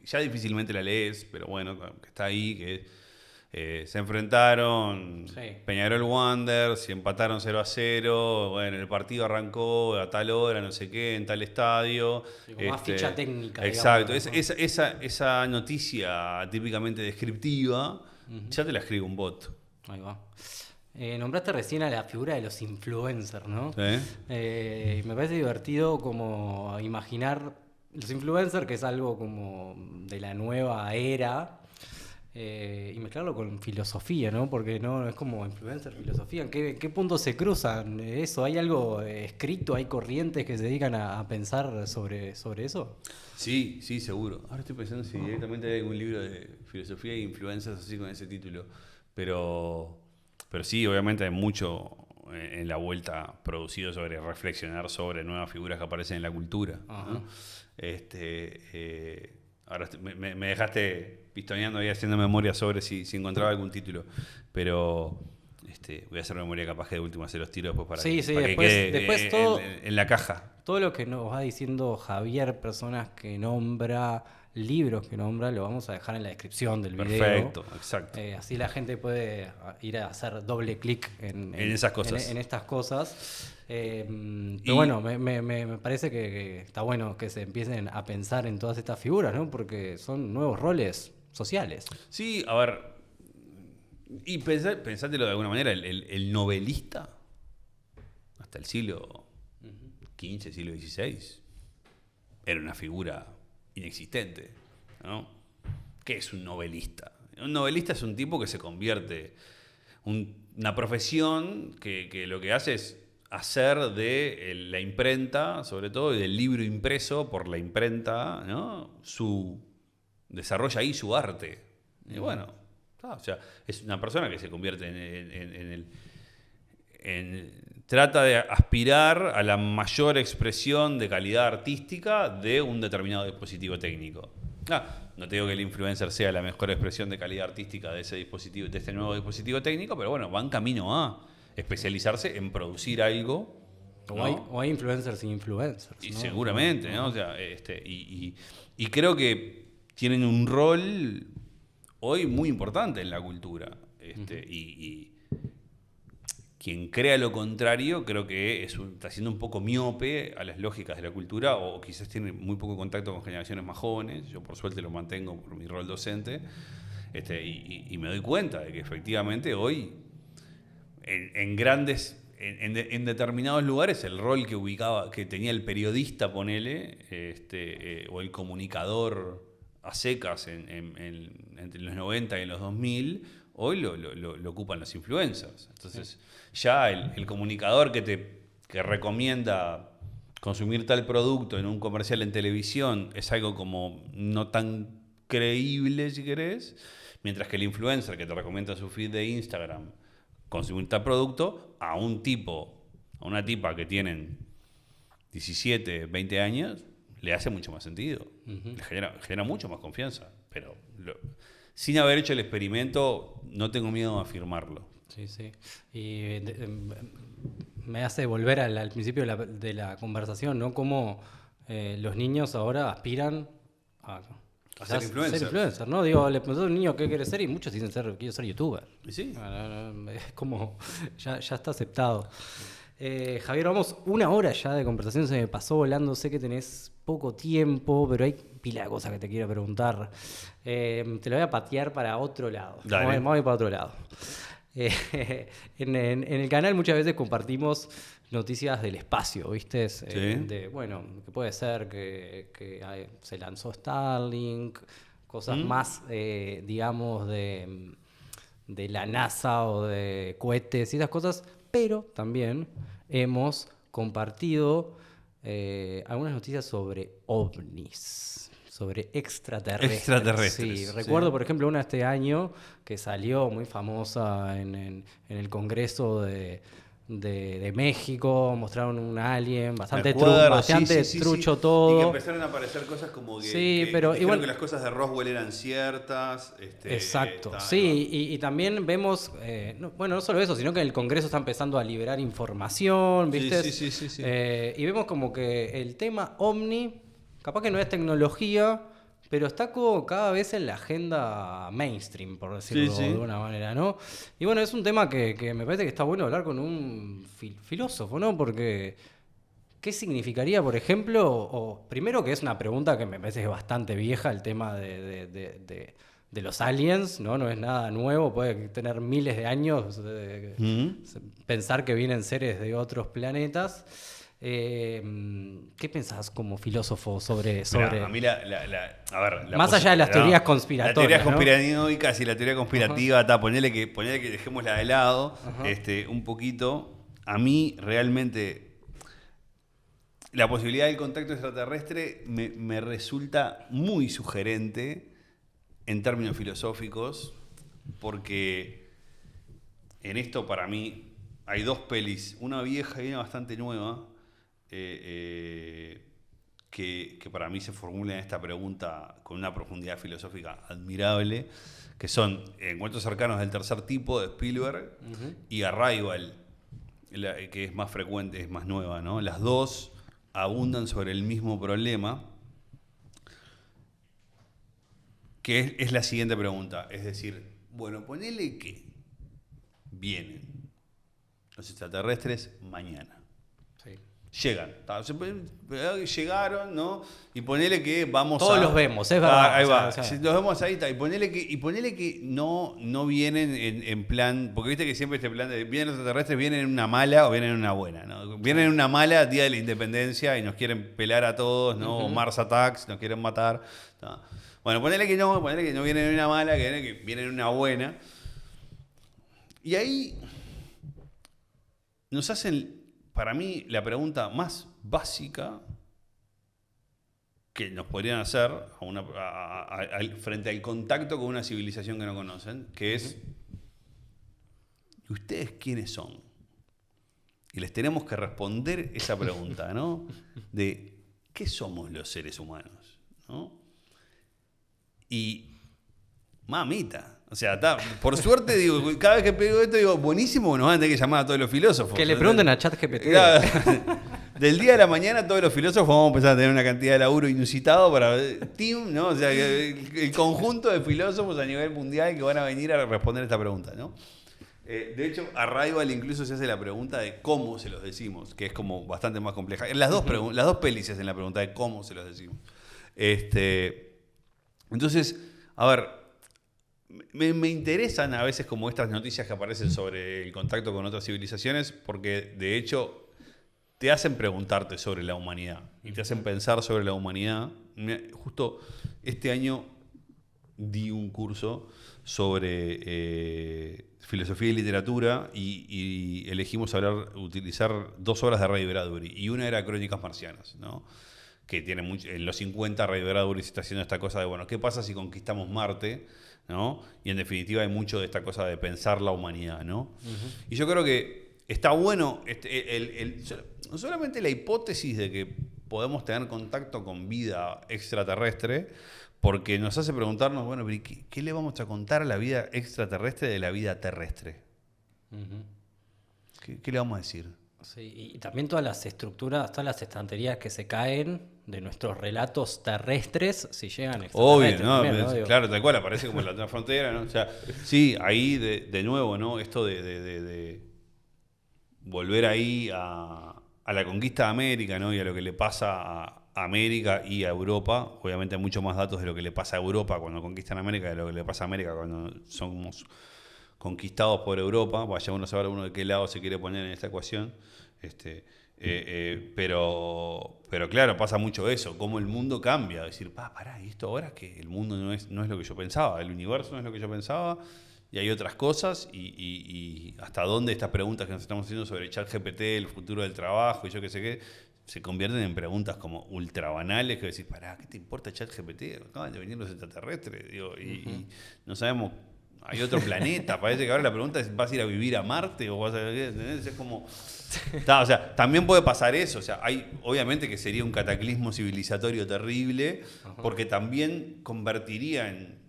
ya difícilmente la lees, pero bueno, que está ahí, que se enfrentaron, sí, Peñarol Wanderers y empataron 0-0, bueno, el partido arrancó a tal hora, no sé qué, en tal estadio. Más ficha técnica. Exacto, digamos, esa noticia típicamente descriptiva, ya te la escribe un bot. Ahí va. Nombraste recién a la figura de los influencers, ¿no? ¿Sí? Me parece divertido como imaginar los influencers, que es algo como de la nueva era, y mezclarlo con filosofía, ¿no? Porque no es como influencer, filosofía. ¿En qué punto se cruzan eso? ¿Hay algo escrito? ¿Hay corrientes que se dedican a pensar sobre eso? Sí, seguro. Ahora estoy pensando si directamente hay algún libro de filosofía e influencers así con ese título. Pero sí, obviamente hay mucho en la vuelta producido sobre reflexionar sobre nuevas figuras que aparecen en la cultura, ¿no? Ahora me dejaste pistoneando y haciendo memoria sobre si encontraba algún título, pero voy a hacer memoria, capaz que de último hacer los tiros después para que quede después todo, en la caja. Todo lo que nos va diciendo Javier, personas que nombra, libros que nombra, lo vamos a dejar en la descripción del video. Perfecto, exacto. Así la gente puede ir a hacer doble clic en esas cosas. En estas cosas. Pero bueno, me parece que está bueno que se empiecen a pensar en todas estas figuras, ¿no? Porque son nuevos roles sociales. Sí, a ver, y pensátelo de alguna manera, el novelista, hasta el siglo XV, siglo XVI, era una figura inexistente, ¿no? ¿Qué es un novelista? Un novelista es un tipo que se convierte, una profesión que lo que hace es hacer de la imprenta, sobre todo, y del libro impreso por la imprenta, ¿no? Desarrolla ahí su arte. Y bueno, o sea, es una persona que se convierte trata de aspirar a la mayor expresión de calidad artística de un determinado dispositivo técnico. No te digo que el influencer sea la mejor expresión de calidad artística de ese dispositivo, de este nuevo dispositivo técnico, pero bueno, va en camino a especializarse en producir algo, ¿no? O hay influencers sin influencers, y ¿no? seguramente, ¿no? O sea, y creo que tienen un rol hoy muy importante en la cultura. Y quien crea lo contrario creo que está siendo un poco miope a las lógicas de la cultura o quizás tiene muy poco contacto con generaciones más jóvenes. Yo por suerte lo mantengo por mi rol docente y me doy cuenta de que efectivamente hoy en determinados lugares el rol que tenía el periodista, ponele, o el comunicador a secas entre los 90 y los 2000, hoy lo ocupan los influencers. Entonces, ya el comunicador que recomienda consumir tal producto en un comercial en televisión es algo como no tan creíble, si querés, mientras que el influencer que te recomienda su feed de Instagram consumir tal producto, a una tipa que tienen 17, 20 años, le hace mucho más sentido. Le genera mucho más confianza. Pero sin haber hecho el experimento, no tengo miedo a afirmarlo. Sí, sí. Y me hace volver al principio de la conversación, ¿no? Cómo los niños ahora aspiran a ser influencer, ¿no? Digo, le pregunto a un niño qué quiere ser y muchos dicen quiero ser youtuber. ¿Sí? Es como, ya está aceptado. Javier, vamos 1 hora ya de conversación, se me pasó volando, sé que tenés poco tiempo, pero hay pila de cosas que te quiero preguntar. Te lo voy a patear para otro lado. Vamos a ir para otro lado. En el canal muchas veces compartimos noticias del espacio, ¿viste? Sí. Que puede ser que se lanzó Starlink, cosas más, digamos, de la NASA o de cohetes y esas cosas, pero también hemos compartido algunas noticias sobre ovnis, sobre extraterrestres. Sí, recuerdo, por ejemplo, una este año que salió muy famosa en el Congreso de México, mostraron un alien bastante trucho todo. Y que empezaron a aparecer cosas como que pero igual que las cosas de Roswell eran ciertas. Exacto, sí, y también vemos, no solo eso, sino que en el Congreso está empezando a liberar información, ¿viste? Sí. Y vemos como que el tema OVNI, capaz que no es tecnología, pero está como cada vez en la agenda mainstream, por decirlo de alguna manera, ¿no? Y bueno, es un tema que me parece que está bueno hablar con un filósofo, ¿no? Porque, ¿qué significaría, por ejemplo, primero que es una pregunta que me parece que es bastante vieja, el tema de los aliens, ¿no? No es nada nuevo, puede tener miles de años, pensar que vienen seres de otros planetas. ¿Qué pensás como filósofo sobre... A mí más allá de las teorías conspiratorias, las teorías conspiranoicas y la teoría conspirativa, ponele que dejémosla de lado un poquito. A mí realmente la posibilidad del contacto extraterrestre me resulta muy sugerente en términos filosóficos, porque en esto para mí hay 2 pelis, una vieja y una bastante nueva, que para mí se formulan esta pregunta con una profundidad filosófica admirable, que son Encuentros cercanos del tercer tipo de Spielberg y Arrival, que es más frecuente, es más nueva, ¿no? Las dos abundan sobre el mismo problema, que es la siguiente pregunta. Es decir, bueno, ponele que vienen los extraterrestres mañana. Llegaron, ¿no? Y ponele que vamos todos los vemos, es verdad. Ahí va. Los vemos ahí, y ponele que no vienen en plan, porque viste que siempre este plan de vienen los extraterrestres, vienen en una mala o vienen en una buena, ¿no? Vienen en una mala, día de la independencia, y nos quieren pelar a todos, ¿no? O Mars Attacks, nos quieren matar, ¿no? Bueno, ponele que no vienen en una mala, que vienen en una buena. Y ahí nos hacen, para mí, la pregunta más básica que nos podrían hacer frente al contacto con una civilización que no conocen, que es, ¿y ustedes quiénes son? Y les tenemos que responder esa pregunta, ¿no? De, ¿qué somos los seres humanos? ¿No? Y, mamita, o sea, por suerte, digo, cada vez que pego esto, digo, buenísimo, nos van a tener que llamar a todos los filósofos. Que le pregunten a ChatGPT. Del día de la mañana, todos los filósofos vamos a empezar a tener una cantidad de laburo inusitado para team, ¿no? O sea, el conjunto de filósofos a nivel mundial que van a venir a responder esta pregunta, ¿no? De hecho, Arrival incluso se hace la pregunta de cómo se los decimos, que es como bastante más compleja. En las dos pelis se hacen la pregunta de cómo se los decimos. Entonces, a ver, me interesan a veces como estas noticias que aparecen sobre el contacto con otras civilizaciones, porque de hecho te hacen preguntarte sobre la humanidad y te hacen pensar sobre la humanidad. Justo este año di un curso sobre filosofía y literatura y elegimos utilizar 2 horas de Ray Bradbury y una era Crónicas Marcianas, ¿no? Que tiene mucho, en los 50 Ray Bradbury se está haciendo esta cosa de, bueno, ¿qué pasa si conquistamos Marte? ¿No? Y en definitiva hay mucho de esta cosa de pensar la humanidad, ¿no? Y yo creo que está bueno no solamente la hipótesis de que podemos tener contacto con vida extraterrestre, porque nos hace preguntarnos, bueno, pero ¿qué le vamos a contar a la vida extraterrestre de la vida terrestre? ¿Qué le vamos a decir? Sí, y también todas las estructuras, todas las estanterías que se caen de nuestros relatos terrestres, si llegan Obvio, extraterrestres ¿no? también, ¿no? Digo, Claro, tal cual, aparece como en la otra frontera, ¿no? O sea, sí, ahí de nuevo, ¿no? Esto de volver ahí a la conquista de América, ¿no? Y a lo que le pasa a América y a Europa. Obviamente hay mucho más datos de lo que le pasa a Europa cuando conquistan América de lo que le pasa a América cuando somos conquistados por Europa. Vaya uno a saber uno de qué lado se quiere poner en esta ecuación. Pero claro, pasa mucho eso, cómo el mundo cambia. Decir, pará, y esto ahora es que el mundo no es lo que yo pensaba, el universo no es lo que yo pensaba, y hay otras cosas, y hasta dónde estas preguntas que nos estamos haciendo sobre ChatGPT, el futuro del trabajo, y yo qué sé qué, se convierten en preguntas como ultra banales que decís, pará, ¿qué te importa ChatGPT? Acaban de venir los extraterrestres, digo, y no sabemos. Hay otro planeta, parece que ahora la pregunta es, ¿vas a ir a vivir a Marte? O vas a, ¿entendés? Es como... O sea, también puede pasar eso. O sea, obviamente que sería un cataclismo civilizatorio terrible, porque también convertiría en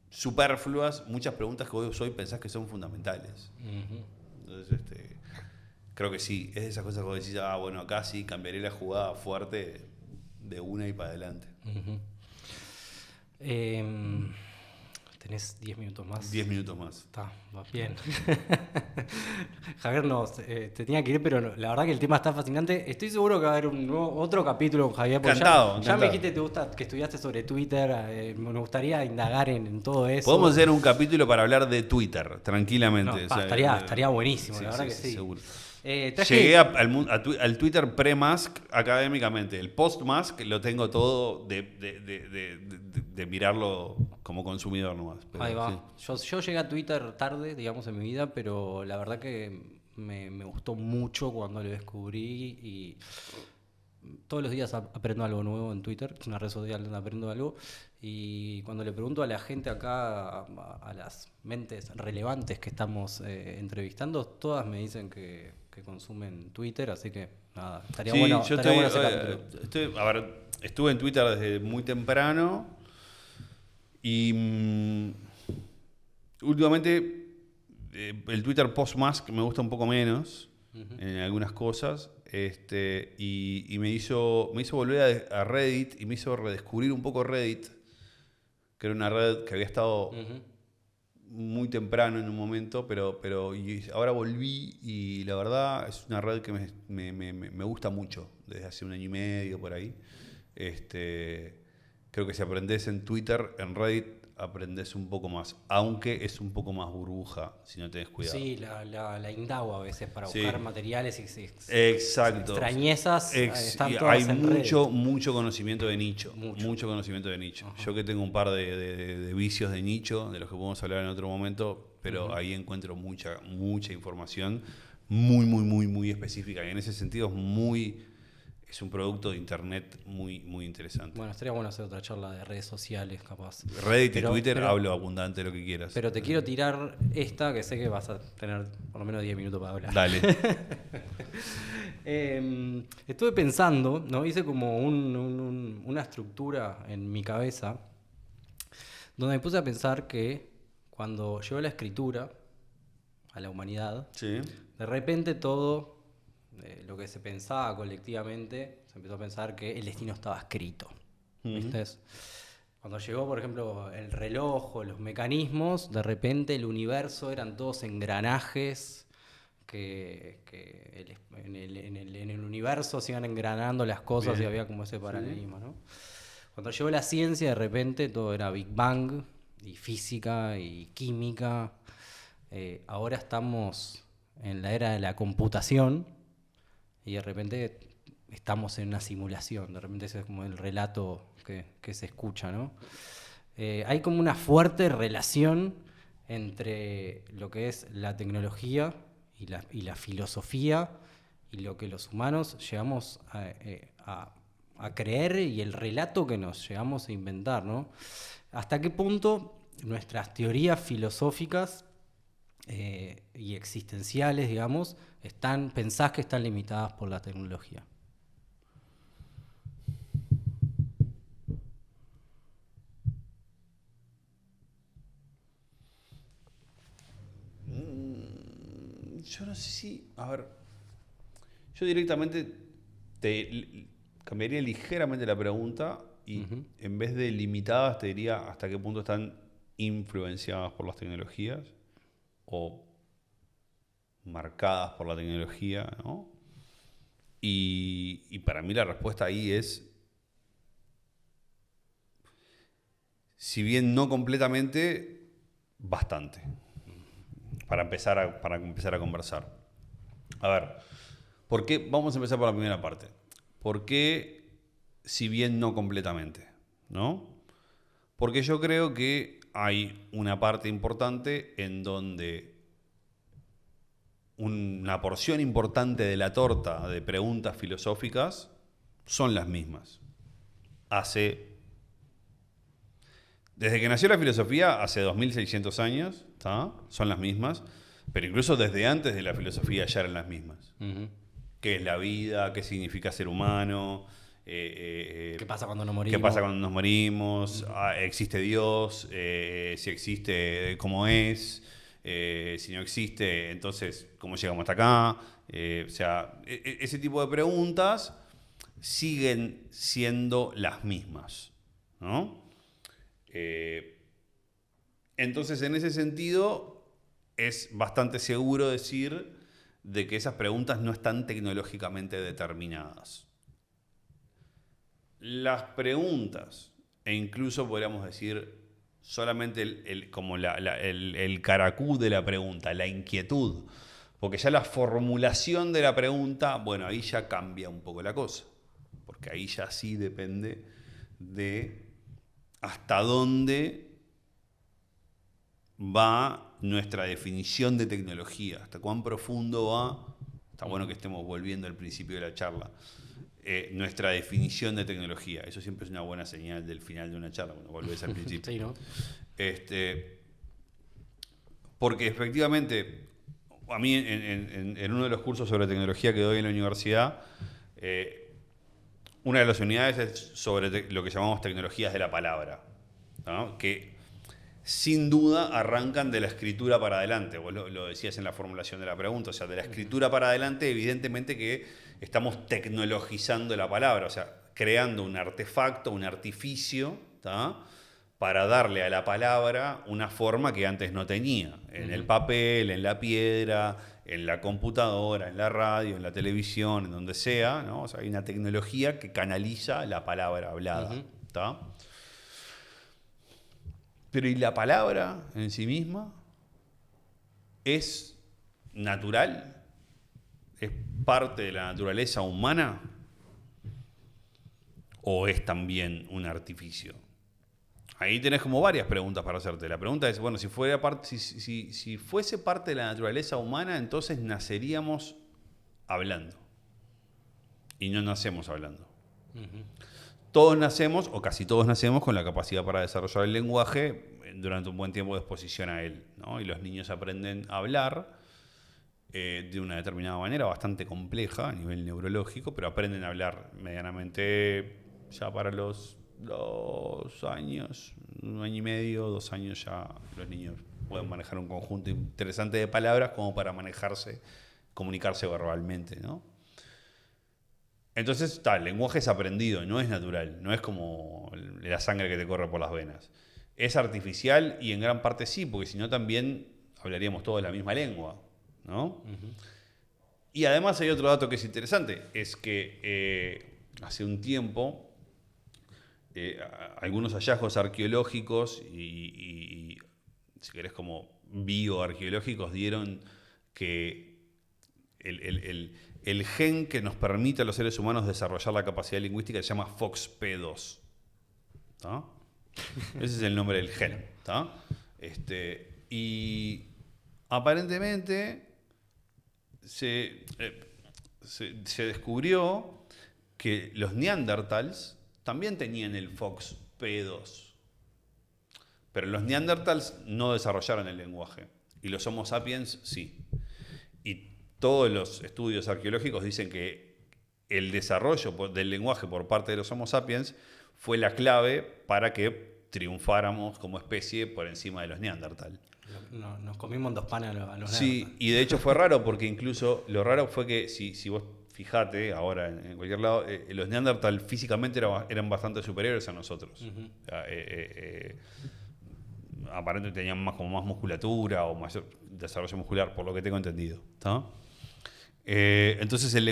superfluas muchas preguntas que vos hoy pensás que son fundamentales. Entonces, creo que sí, es de esas cosas que vos decís, bueno, acá sí cambiaré la jugada fuerte de una y para adelante. Tenés 10 minutos más. 10 minutos más. Está, va bien. Javier, te tenía que ir, pero la verdad que el tema está fascinante. Estoy seguro que va a haber otro capítulo con Javier. Encantado. Ya me dijiste que estudiaste sobre Twitter. Me gustaría indagar en todo eso. Podemos hacer un capítulo para hablar de Twitter, tranquilamente. No, estaría buenísimo, la verdad que sí. Seguro. Llegué Llegué al Twitter pre-Musk académicamente. El post-Musk lo tengo todo de mirarlo como consumidor nomás. Pero, ahí va. Sí. Yo llegué a Twitter tarde, digamos, en mi vida, pero la verdad que me gustó mucho cuando lo descubrí y todos los días aprendo algo nuevo en Twitter. Es una red social donde aprendo algo. Y cuando le pregunto a la gente acá, a las mentes relevantes que estamos entrevistando, todas me dicen que consumen Twitter, así que nada, estaría bueno ese capítulo. A ver, estuve en Twitter desde muy temprano y últimamente el Twitter post-Musk me gusta un poco menos en algunas cosas y me hizo volver a Reddit y me hizo redescubrir un poco Reddit, que era una red que había estado muy temprano en un momento, pero ahora volví y la verdad es una red que me gusta mucho desde hace 1 año y medio por ahí. Creo que si aprendés en Twitter, en Reddit aprendés un poco más, aunque es un poco más burbuja si no tenés cuidado. Sí, la indago a veces para buscar materiales y exacto. Extrañezas están todas hay en mucho conocimiento de nicho, mucho conocimiento de nicho. Yo que tengo un par de vicios de nicho, de los que podemos hablar en otro momento, pero ahí encuentro mucha información muy específica y en ese sentido es un producto de internet muy interesante. Bueno, estaría bueno hacer otra charla de redes sociales, capaz. Reddit y Twitter hablo abundante de lo que quieras. Pero te quiero tirar esta, que sé que vas a tener por lo menos 10 minutos para hablar. Dale. Estuve pensando, ¿no? Hice como una estructura en mi cabeza donde me puse a pensar que cuando llegó la escritura a la humanidad, Sí. de repente todo lo que se pensaba colectivamente, se empezó a pensar que el destino estaba escrito. ¿Viste? Cuando llegó, por ejemplo, el reloj o los mecanismos, de repente el universo eran todos engranajes en el universo se iban engranando las cosas y Bien. había como ese Sí. paralelismo, ¿no? Cuando llegó la ciencia, de repente todo era Big Bang y física y química. Ahora estamos en la era de la computación y de repente estamos en una simulación. De repente ese es como el relato que se escucha, ¿no? Hay como una fuerte relación entre lo que es la tecnología y la filosofía y lo que los humanos llegamos a creer y el relato que nos llegamos a inventar, ¿no? ¿Hasta qué punto nuestras teorías filosóficas y existenciales, digamos, pensás que están limitadas por la tecnología? Yo no sé si. A ver. Yo directamente cambiaría ligeramente la pregunta y en vez de limitadas te diría hasta qué punto están influenciadas por las tecnologías o marcadas por la tecnología, ¿no? Y para mí la respuesta ahí es, si bien no completamente, bastante. Para empezar a conversar. A ver, ¿por qué? Vamos a empezar por la primera parte. ¿Por qué, si bien no completamente? ¿No? Porque yo creo que hay una parte importante en donde una porción importante de la torta de preguntas filosóficas son las mismas. Desde que nació la filosofía, hace 2600 años, ¿tá? Son las mismas, pero incluso desde antes de la filosofía ya eran las mismas. ¿Qué es la vida? ¿Qué significa ser humano? ¿Qué pasa cuando nos ¿Qué morimos? pasa cuando nos morimos? ¿Existe Dios? Si existe, ¿cómo es? Si no existe, entonces, ¿cómo llegamos hasta acá? O sea, ese tipo de preguntas siguen siendo las mismas, ¿no? Entonces, en ese sentido, es bastante seguro decir de que esas preguntas no están tecnológicamente determinadas. Las preguntas, e incluso podríamos decir solamente como el caracú de la pregunta, la inquietud, porque ya la formulación de la pregunta, bueno, ahí ya cambia un poco la cosa, porque ahí ya sí depende de hasta dónde va nuestra definición de tecnología, hasta cuán profundo va, está bueno que estemos volviendo al principio de la charla, nuestra definición de tecnología. Eso siempre es una buena señal del final de una charla, cuando volvés al principio. Sí, ¿no? Porque efectivamente, a mí en uno de los cursos sobre tecnología que doy en la universidad, una de las unidades es sobre lo que llamamos tecnologías de la palabra, ¿no? Que sin duda arrancan de la escritura para adelante. Vos lo decías en la formulación de la pregunta, o sea, de la escritura para adelante, evidentemente que estamos tecnologizando la palabra, o sea, creando un artefacto, un artificio, ¿tá? Para darle a la palabra una forma que antes no tenía, en el papel, en la piedra, en la computadora, en la radio, en la televisión, en donde sea, ¿no? O sea, hay una tecnología que canaliza la palabra hablada, ¿tá? Pero ¿y la palabra en sí misma es natural? ¿Es parte de la naturaleza humana? ¿O es también un artificio? Ahí tenés como varias preguntas para hacerte. La pregunta es, bueno, si fuese parte de la naturaleza humana, entonces naceríamos hablando. Y no nacemos hablando. Todos nacemos, o casi todos nacemos, con la capacidad para desarrollar el lenguaje durante un buen tiempo de exposición a él, ¿no? Y los niños aprenden a hablar de una determinada manera, bastante compleja a nivel neurológico, pero aprenden a hablar medianamente ya para los 2 años, 1 año y medio, 2 años ya los niños pueden manejar un conjunto interesante de palabras como para comunicarse verbalmente, ¿no? Entonces, el lenguaje es aprendido, no es natural, no es como la sangre que te corre por las venas. Es artificial y en gran parte sí, porque si no también hablaríamos todos la misma lengua, ¿no? Y además hay otro dato que es interesante, es que hace un tiempo algunos hallazgos arqueológicos y, si querés, como bioarqueológicos dieron que el gen que nos permite a los seres humanos desarrollar la capacidad lingüística se llama FOXP2. ¿Tá? Ese es el nombre del gen. ¿Tá? Y aparentemente se descubrió que los neandertals también tenían el FOXP2. Pero los neandertals no desarrollaron el lenguaje. Y los Homo sapiens sí. Y todos los estudios arqueológicos dicen que el desarrollo del lenguaje por parte de los Homo sapiens fue la clave para que triunfáramos como especie por encima de los neandertal. Nos comimos 2 panes a los Sí, neandertal. Y de hecho fue raro porque incluso lo raro fue que si vos fijate ahora en cualquier lado, los neandertal físicamente eran bastante superiores a nosotros. Uh-huh. Aparentemente tenían más musculatura o mayor desarrollo muscular, por lo que tengo entendido. ¿Tá? Entonces el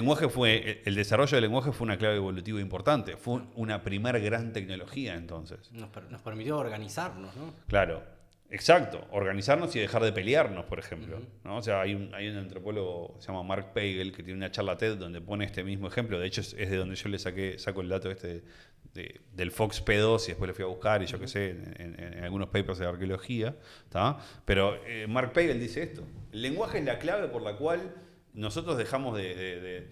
desarrollo del lenguaje fue una clave evolutiva importante. Fue una primer gran tecnología entonces. Nos permitió organizarnos, ¿no? Claro, exacto. Organizarnos y dejar de pelearnos, por ejemplo. Uh-huh. ¿No? O sea, hay un antropólogo, se llama Mark Pagel, que tiene una charla TED donde pone este mismo ejemplo. De hecho, es de donde yo saco el dato del FOXP2 y después lo fui a buscar y yo qué sé, en algunos papers de arqueología. ¿Tá? Pero Mark Pagel dice esto. El lenguaje es la clave por la cual nosotros dejamos de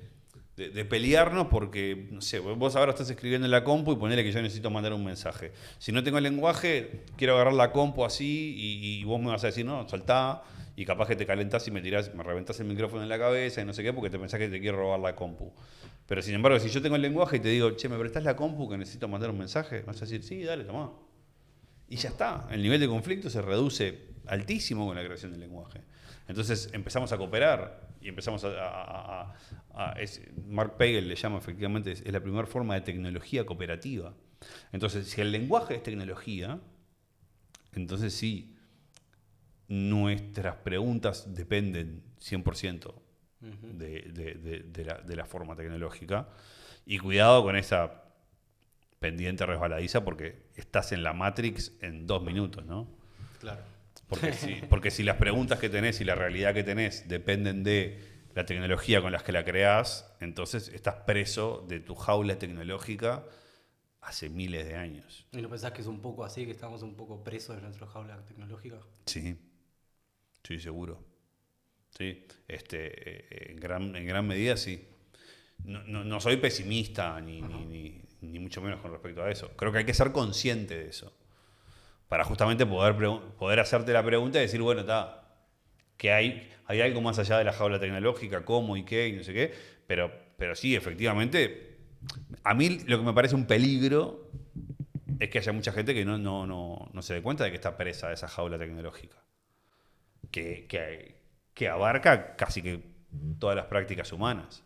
pelearnos porque, no sé, vos ahora estás escribiendo en la compu y ponele que yo necesito mandar un mensaje. Si no tengo el lenguaje, quiero agarrar la compu así y vos me vas a decir, no, soltá, y capaz que te calentás y me reventás el micrófono en la cabeza y no sé qué porque te pensás que te quiero robar la compu. Pero sin embargo, si yo tengo el lenguaje y te digo, che, ¿me prestás la compu que necesito mandar un mensaje? Vas a decir, sí, dale, tomá. Y ya está. El nivel de conflicto se reduce altísimo con la creación del lenguaje. Entonces empezamos a cooperar y empezamos Mark Pagel le llama efectivamente, es la primera forma de tecnología cooperativa. Entonces, si el lenguaje es tecnología, entonces sí, nuestras preguntas dependen 100% de la forma tecnológica. Y cuidado con esa pendiente resbaladiza porque estás en la Matrix en 2 minutos, ¿no? Claro. Porque si las preguntas que tenés y la realidad que tenés dependen de la tecnología con las que la creás, entonces estás preso de tu jaula tecnológica hace miles de años. ¿Y no pensás que es un poco así, que estamos un poco presos de nuestra jaula tecnológica? Sí, seguro. Sí, en gran medida sí. No soy pesimista ni mucho menos con respecto a eso. Creo que hay que ser consciente de eso. Para justamente poder hacerte la pregunta y decir, bueno, que hay algo más allá de la jaula tecnológica, cómo y qué, y no sé qué, pero sí, efectivamente, a mí lo que me parece un peligro es que haya mucha gente que no se dé cuenta de que está presa de esa jaula tecnológica, que abarca casi que todas las prácticas humanas,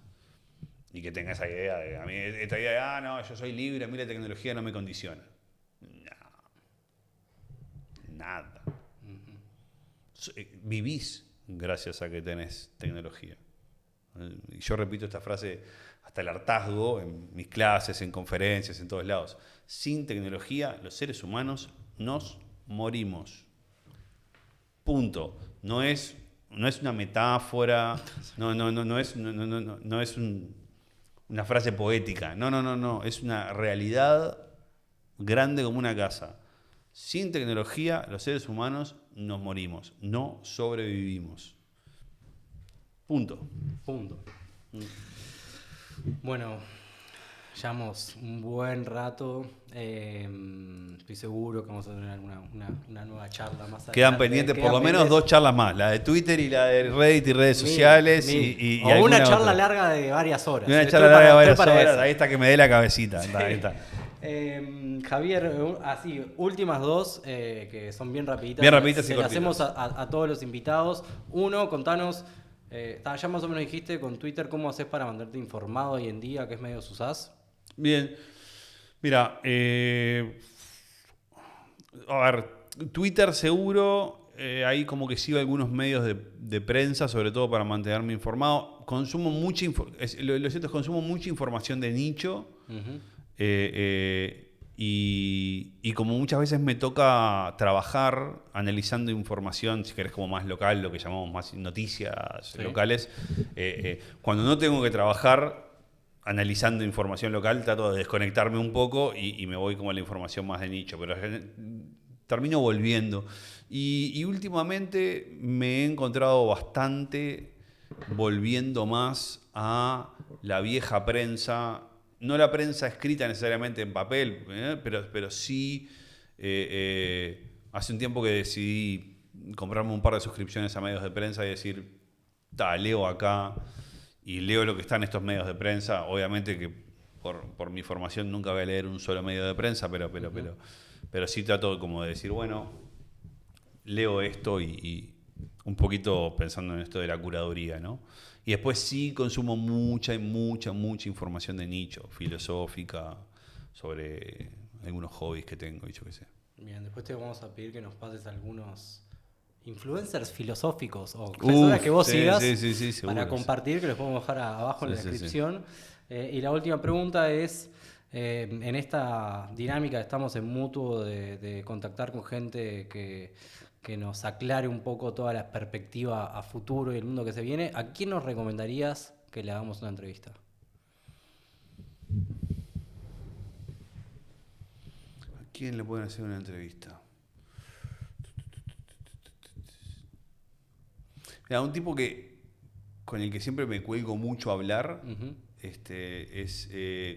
y que tenga esa idea de, a mí, esta idea de, no, yo soy libre, a mí la tecnología no me condiciona. Nada. Vivís gracias a que tenés tecnología. Y yo repito esta frase hasta el hartazgo en mis clases, en conferencias, en todos lados. Sin tecnología, los seres humanos nos morimos. Punto. No es una metáfora, no es una frase poética. No. Es una realidad grande como una casa. Sin tecnología, los seres humanos nos morimos, no sobrevivimos. Punto. Bueno, llevamos un buen rato. Estoy seguro que vamos a tener una nueva charla más adelante. Quedan pendientes por lo menos 2 charlas más, la de Twitter y la de Reddit y redes sociales. Y o una charla larga de varias horas. Una charla larga de varias horas, ahí está que me dé la cabecita. Sí. Ahí está. Javier, así, últimas 2 que son bien rapiditas. Bien rapiditas y cortitas. cortitas. Hacemos a todos los invitados. 1, contanos Ya más o menos dijiste con Twitter cómo haces para mantenerte informado hoy en día, qué medios usás. Bien. Mira, a ver, Twitter seguro, ahí como que sigo algunos medios de prensa, sobre todo para mantenerme informado. Consumo mucha lo cierto es que consumo mucha información de nicho. Ujú. Y como muchas veces me toca trabajar analizando información, si querés como más local, lo que llamamos más noticias Sí. locales, cuando no tengo que trabajar analizando información local, trato de desconectarme un poco y me voy como a la información más de nicho, pero termino volviendo. Y últimamente me he encontrado bastante volviendo más a la vieja prensa, no la prensa escrita necesariamente en papel, pero sí hace un tiempo que decidí comprarme un par de suscripciones a medios de prensa y decir, leo acá y leo lo que está en estos medios de prensa. Obviamente que por mi formación nunca voy a leer un solo medio de prensa, pero sí trato como de decir, bueno, leo esto y un poquito pensando en esto de la curaduría, ¿no? Y después sí consumo mucha información de nicho, filosófica, sobre algunos hobbies que tengo y yo qué sé. Bien, después te vamos a pedir que nos pases algunos influencers filosóficos o personas que vos sigas sí, seguro, para compartir, que los podemos dejar abajo en la Sí. descripción. Y la última pregunta es, en esta dinámica estamos en mutuo de contactar con gente que nos aclare un poco toda la perspectiva a futuro y el mundo que se viene, ¿a quién nos recomendarías que le hagamos una entrevista? ¿A quién le pueden hacer una entrevista? Mira, un tipo con el que siempre me cuelgo mucho a hablar, Ujú. es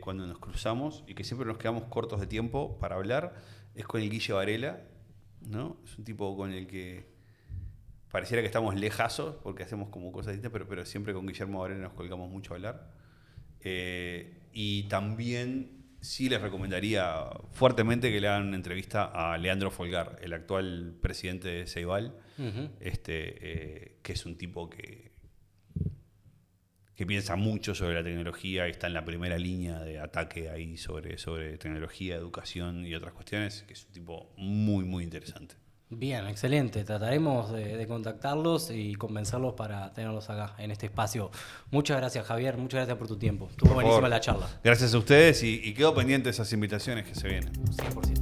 cuando nos cruzamos y que siempre nos quedamos cortos de tiempo para hablar, es con el Guille Varela, ¿no? Es un tipo con el que pareciera que estamos lejazos porque hacemos como cosas distintas, pero siempre con Guillermo Varela nos colgamos mucho a hablar. Y también sí les recomendaría fuertemente que le hagan una entrevista a Leandro Folgar, el actual presidente de Ceibal, Ujú. que es un tipo que piensa mucho sobre la tecnología y está en la primera línea de ataque ahí sobre tecnología, educación y otras cuestiones, que es un tipo muy interesante. Bien, excelente. Trataremos de contactarlos y convencerlos para tenerlos acá en este espacio. Muchas gracias, Javier. Muchas gracias por tu tiempo. Estuvo Por buenísima favor, la charla. gracias a ustedes y quedo pendiente de esas invitaciones que se vienen. 100%.